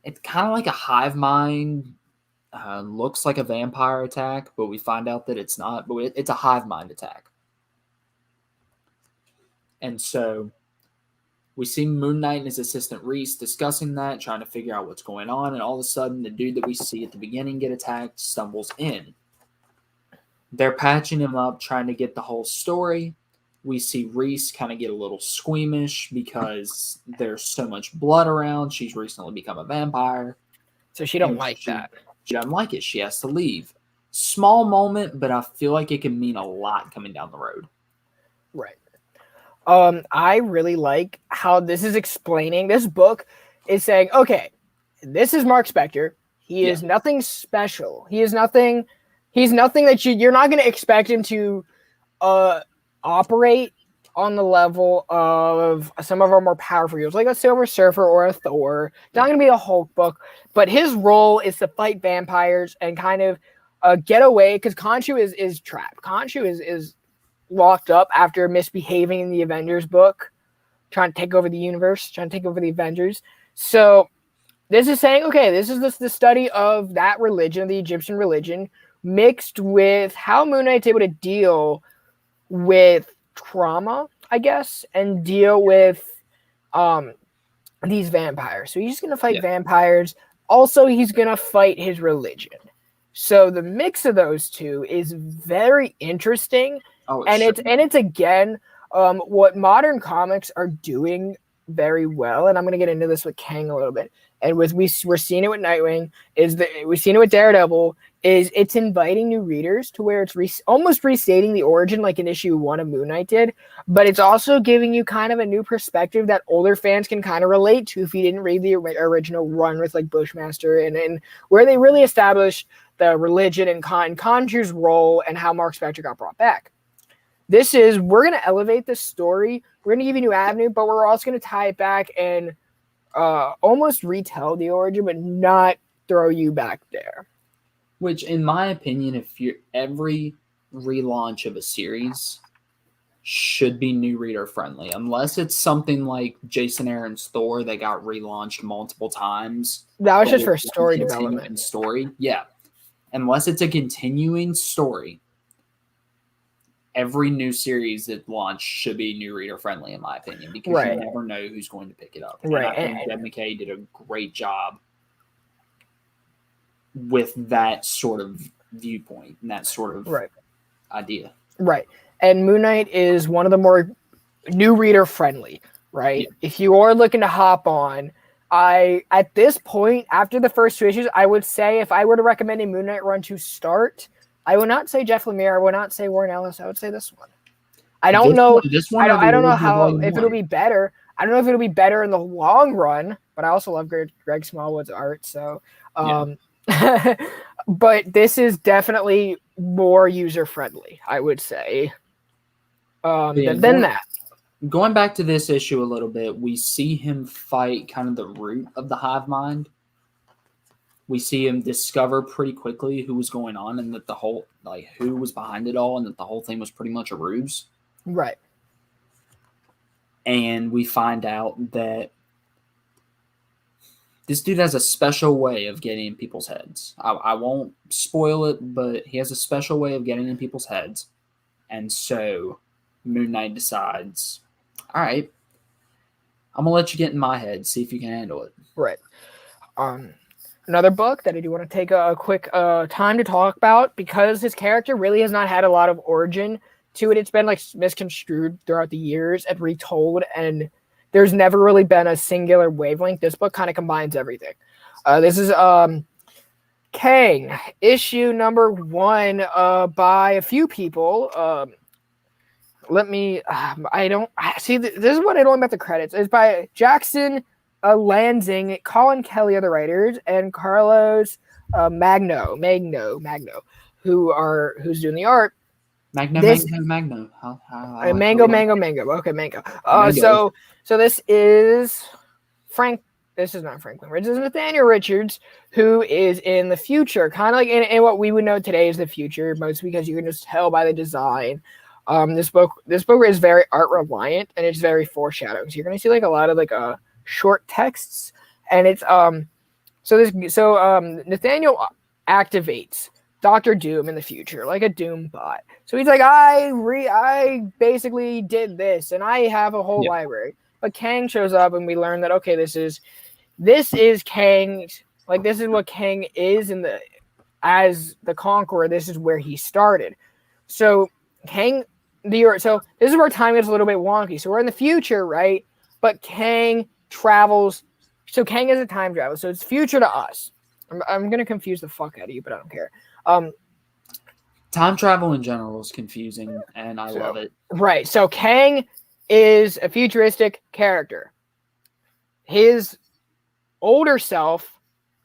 S2: It's kind of like a hive mind. Looks like a vampire attack, but we find out that it's not. But it's a hive mind attack. And so we see Moon Knight and his assistant Reese discussing that, trying to figure out what's going on. And all of a sudden, the dude that we see at the beginning get attacked stumbles in. They're patching him up, trying to get the whole story. We see Reese kind of get a little squeamish because there's so much blood around. She's recently become a vampire.
S1: So she don't like that.
S2: She doesn't like it. She has to leave. Small moment, but I feel like it can mean a lot coming down the road.
S1: Right. I really like how this is explaining. This book is saying, okay, this is Mark Spector. He is nothing special. He's nothing that you're not going to expect him to operate on the level of some of our more powerful heroes, like a Silver Surfer or a Thor. It's not going to be a Hulk book, but his role is to fight vampires and kind of get away, because Khonshu is trapped. Khonshu is locked up after misbehaving in the Avengers book, trying to take over the universe, trying to take over the Avengers. So this is saying, okay, this is the study of that religion, the Egyptian religion, mixed with how Moon Knight's able to deal with trauma, I guess, and deal with these vampires. So he's going to fight vampires. Also, he's going to fight his religion. So the mix of those two is very interesting. It's again what modern comics are doing very well, and I'm going to get into this with Kang a little bit. And we're seeing it with Nightwing. We've seen it with Daredevil. It's inviting new readers to where it's almost restating the origin, like in issue 1 of Moon Knight did, but it's also giving you kind of a new perspective that older fans can kind of relate to if you didn't read the original run with like Bushmaster and where they really established the religion and Khonshu's role and how Mark Spector got brought back. We're going to elevate this story. We're going to give you a new avenue, but we're also going to tie it back and almost retell the origin, but not throw you back there.
S2: Which, in my opinion, every relaunch of a series should be new reader friendly, unless it's something like Jason Aaron's Thor that got relaunched multiple times.
S1: That was just for story development.
S2: Yeah. Unless it's a continuing story, every new series that launched should be new reader friendly, in my opinion, because you never know who's going to pick it up.
S1: Right.
S2: And I think Deb McKay did a great job with that sort of viewpoint and that sort of idea.
S1: Right. And Moon Knight is one of the more new reader friendly, right? Yeah. If you are looking to hop on, at this point, after the first 2 issues, I would say if I were to recommend a Moon Knight run to start, I would not say Jeff Lemire. I would not say Warren Ellis. I would say this one. I don't know. I don't know how if it'll be better. I don't know if it'll be better in the long run. But I also love Greg Smallwood's art. So, but this is definitely more user friendly, I would say. Than that.
S2: Going back to this issue a little bit, we see him fight kind of the root of the hive mind. We see him discover pretty quickly who was going on and that the whole, like, who was behind it all and that the whole thing was pretty much a ruse.
S1: Right.
S2: And we find out that this dude has a special way of getting in people's heads. I won't spoil it, but he has a special way of getting in people's heads. And so Moon Knight decides, all right, I'm going to let you get in my head, see if you can handle it.
S1: Right. Another book that I do want to take a quick time to talk about, because his character really has not had a lot of origin to it. It's been like misconstrued throughout the years and retold, and there's never really been a singular wavelength. This book kind of combines everything. This is Kang, issue number 1 by a few people. Let me, this is what I don't about the credits. It's by Jackson Lansing, Colin Kelly are the writers, and Carlos Magno, who's doing the art.
S2: Mango.
S1: Okay, Mango. So this is Frank. This is not Franklin Richards. This is Nathaniel Richards, who is in the future, kind of like in what we would know today is the future, mostly because you can just tell by the design. This book is very art reliant, and it's very foreshadowing. So you're gonna see like a lot of like short texts, and it's Nathaniel activates Dr. Doom in the future, like a Doom bot. So he's like, I basically did this, and I have a whole library. But Kang shows up, and we learn that okay, this is Kang. Like this is what Kang is as the Conqueror. This is where he started. So this is where time gets a little bit wonky. So we're in the future, right? But Kang travels. So Kang is a time traveler. So it's future to us. I'm gonna confuse the fuck out of you, but I don't care.
S2: Time travel in general is confusing, and I love it.
S1: Right. So Kang is a futuristic character. His older self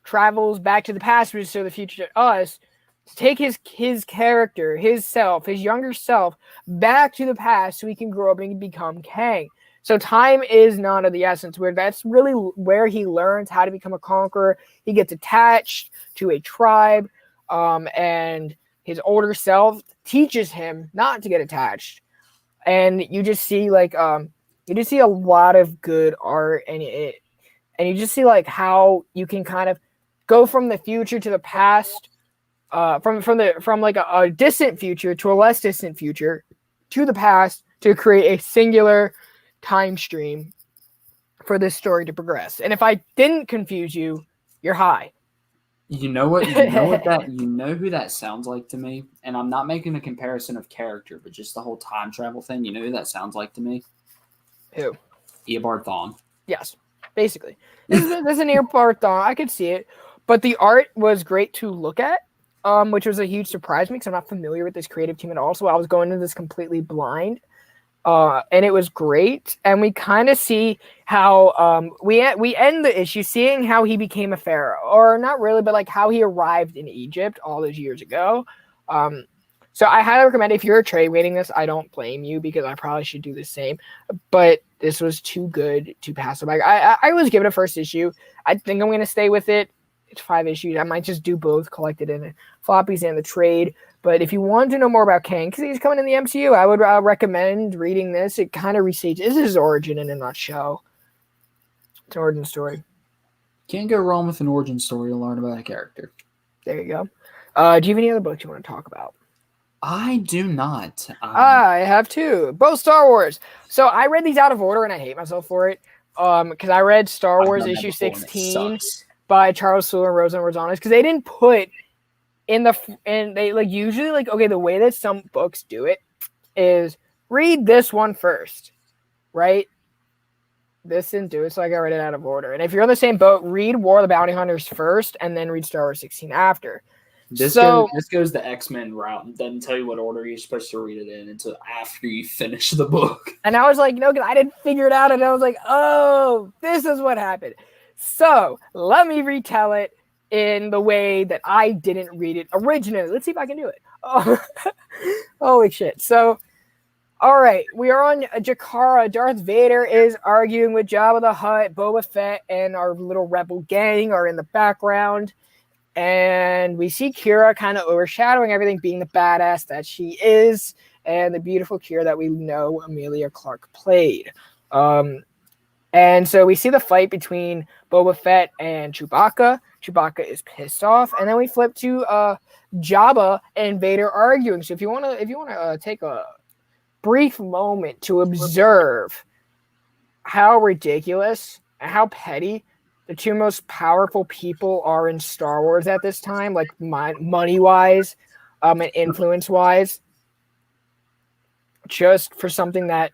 S1: travels back to the past, so the future to us, to take his character, his self, his younger self, back to the past so he can grow up and become Kang. So time is not of the essence. Where that's really where he learns how to become a conqueror. He gets attached to a tribe, and his older self teaches him not to get attached. And you just see like you just see a lot of good art, and you just see like how you can kind of go from the future to the past, from like a distant future to a less distant future to the past to create a singular time stream for this story to progress. And if I didn't confuse you, you're high.
S2: You know what? You know who that sounds like to me? And I'm not making a comparison of character, but just the whole time travel thing. You know who that sounds like to me?
S1: Who?
S2: Eobard Thawne.
S1: Yes, basically. This is an Eobard Thawne. I could see it. But the art was great to look at, which was a huge surprise to me because I'm not familiar with this creative team at all. So I was going into this completely blind. And it was great. And we kind of see how we end the issue seeing how he became a pharaoh. Or not really, but like how he arrived in Egypt all those years ago. So I highly recommend, if you're a trade waiting this, I don't blame you because I probably should do the same. But this was too good to pass by. I was given a first issue. I think I'm going to stay with it. It's 5 issues. I might just do both, collected in floppies and the trade. But if you want to know more about Kang, because he's coming in the MCU, I would recommend reading this. It kind of restates. This is his origin in a nutshell. It's an origin story.
S2: Can't go wrong with an origin story to learn about a character.
S1: There you go. Do you have any other books you want to talk about?
S2: I do not.
S1: I have two. Both Star Wars. So I read these out of order, and I hate myself for it. Because I read Star Wars issue 16 by Charles Soule and Rosa Rosanas, because they didn't put and they like usually like, okay, the way that some books do it is read this one first, right? This didn't do it, so I got read it out of order. And if you're on the same boat, read War of the Bounty Hunters first, and then read Star Wars 16 after.
S2: This goes the X-Men route and doesn't tell you what order you're supposed to read it in until after you finish the book.
S1: And I was like, no, because I didn't figure it out, and I was like, oh, this is what happened. So let me retell it in the way that I didn't read it originally. Let's see if I can do it. Oh, holy shit. So, all right, we are on Jakara. Darth Vader is arguing with Jabba the Hutt. Boba Fett and our little rebel gang are in the background. And we see Kira kind of overshadowing everything, being the badass that she is, and the beautiful Kira that we know Emilia Clarke played. And so we see the fight between Boba Fett and Chewbacca. Chewbacca is pissed off, and then we flip to Jabba and Vader arguing. So if you want to take a brief moment to observe how ridiculous and how petty the two most powerful people are in Star Wars at this time, like money-wise, and influence-wise, just for something that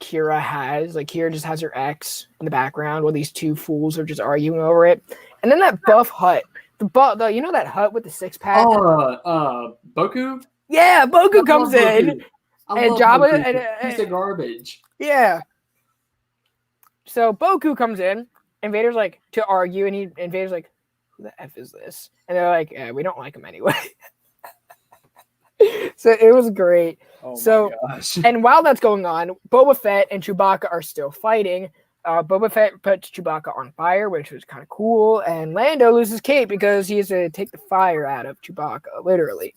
S1: Kira has. Like, Kira just has her ex in the background while these two fools are just arguing over it. And then that buff Hutt, you know that Hutt with the six-pack?
S2: Boku?
S1: Yeah, Boku comes in. And Jabba,
S2: piece of garbage.
S1: Yeah. So Boku comes in, and Vader's like to argue, and Vader's like, "Who the f is this?" And they're like, "We don't like him anyway." So it was great.
S2: Oh
S1: so,
S2: my gosh.
S1: And while that's going on, Boba Fett and Chewbacca are still fighting. Boba Fett puts Chewbacca on fire, which was kind of cool, and Lando loses cape because he has to take the fire out of Chewbacca, literally.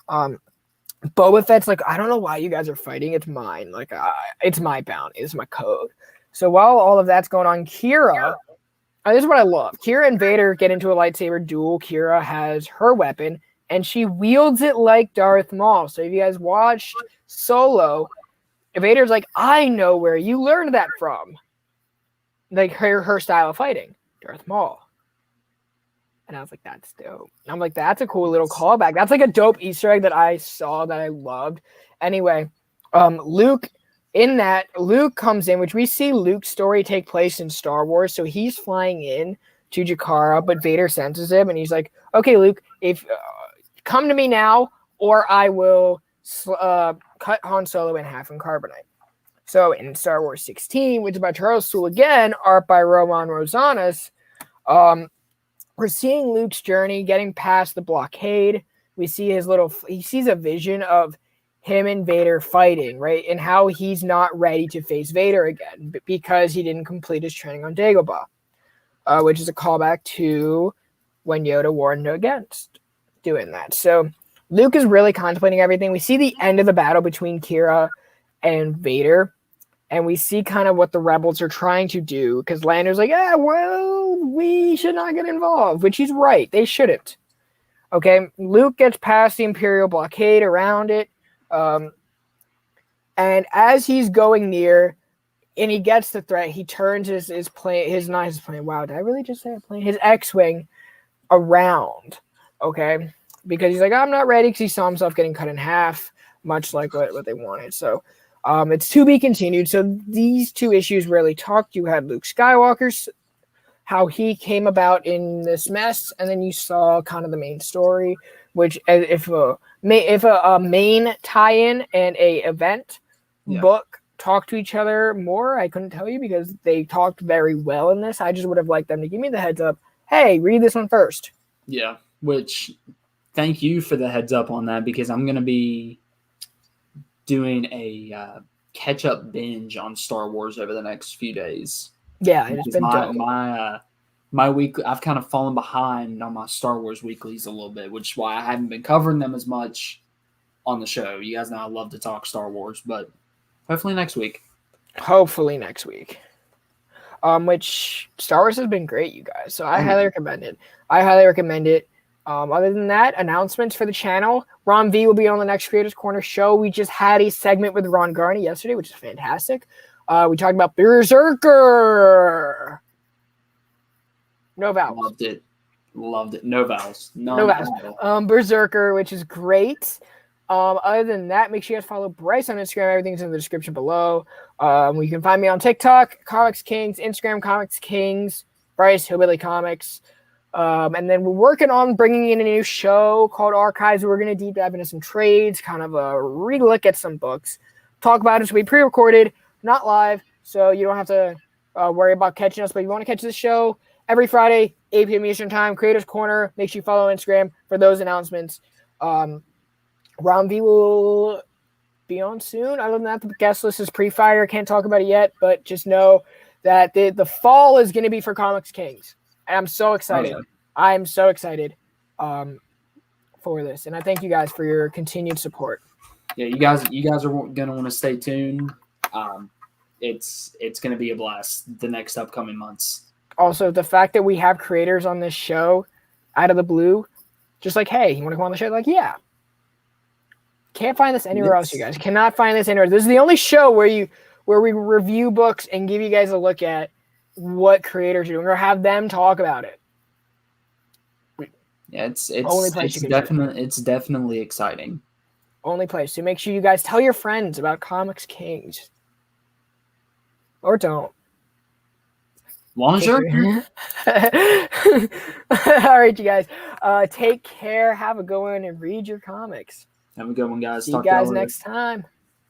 S1: Boba Fett's like, I don't know why you guys are fighting. It's mine. Like, it's my bounty. It's my code. So while all of that's going on, Kira, this is what I love. Kira and Vader get into a lightsaber duel. Kira has her weapon, and she wields it like Darth Maul. So if you guys watched Solo, Vader's like, I know where you learned that from. Like, her style of fighting, Darth Maul. And I was like, that's dope. And I'm like, that's a cool little callback. That's like a dope Easter egg that I saw that I loved. Anyway, Luke comes in, which we see Luke's story take place in Star Wars. So he's flying in to Jakara, but Vader senses him, and he's like, okay, Luke, if come to me now, or I will cut Han Solo in half in carbonite. So in Star Wars 16, which is by Charles Soule again, art by Roman Rosanas, we're seeing Luke's journey, getting past the blockade, we see he sees a vision of him and Vader fighting, right? And how he's not ready to face Vader again because he didn't complete his training on Dagobah, which is a callback to when Yoda warned against doing that. So Luke is really contemplating everything. We see the end of the battle between Kira and Vader, and we see kind of what the rebels are trying to do, because Lando's like, well, we should not get involved, which he's right. They shouldn't. Okay, Luke gets past the Imperial blockade around it, and as he's going near and he gets the threat, he turns his plane, wow, did I really just say a plane? His X-Wing around, okay? Because he's like, I'm not ready, because he saw himself getting cut in half, much like what they wanted. So it's to be continued. So these two issues really talked. You had Luke Skywalker's, how he came about in this mess, and then you saw kind of the main story, which if a main tie-in and a event book talk to each other more, I couldn't tell you, because they talked very well in this. I just would have liked them to give me the heads up. Hey, read this one first.
S2: Yeah, which thank you for the heads up on that, because I'm going to be doing a catch-up binge on Star Wars over the next few days.
S1: Yeah, it's been dope.
S2: My week, I've kind of fallen behind on my Star Wars weeklies a little bit, which is why I haven't been covering them as much on the show. You guys know I love to talk Star Wars, but hopefully next week. Which Star Wars has been great, you guys. So I highly recommend it. Other than that, announcements for the channel. Ron V will be on the next Creators Corner show. We just had a segment with Ron Garney yesterday, which is fantastic. We talked about Berserker. No vowels. Loved it. No vowels.
S1: No vowels. Berserker, which is great. Other than that, make sure you guys follow Bryce on Instagram. Everything's in the description below. You can find me on TikTok, ComixKings, Instagram, ComixKings, Bryce, Hillbilly Comics. And then we're working on bringing in a new show called Archives. We're going to deep dive into some trades, kind of a re-look at some books, talk about it. So we pre-recorded, not live, so you don't have to worry about catching us. But if you want to catch this show every Friday, 8 p.m. Eastern Time, Creators Corner. Make sure you follow Instagram for those announcements. Ron V will be on soon. Other than that, the guest list is pre-fire. Can't talk about it yet, but just know that the fall is going to be for ComixKings. And I'm so excited.
S2: Okay.
S1: I'm so excited for this. And I thank you guys for your continued support.
S2: Yeah, you guys are going to want to stay tuned. It's going to be a blast the next upcoming months.
S1: Also, the fact that we have creators on this show out of the blue, just like, hey, you want to come on the show? Like, yeah. Can't find this anywhere else, you guys. Cannot find this anywhere. This is the only show where we review books and give you guys a look at what creators are doing or have them talk about it.
S2: Yeah, it's definitely exciting.
S1: Only place. So make sure you guys tell your friends about ComixKings. Or don't.
S2: Long as you're
S1: All right, you guys. Take care. Have a good one and read your comics.
S2: Have a good one, guys.
S1: See you guys next time.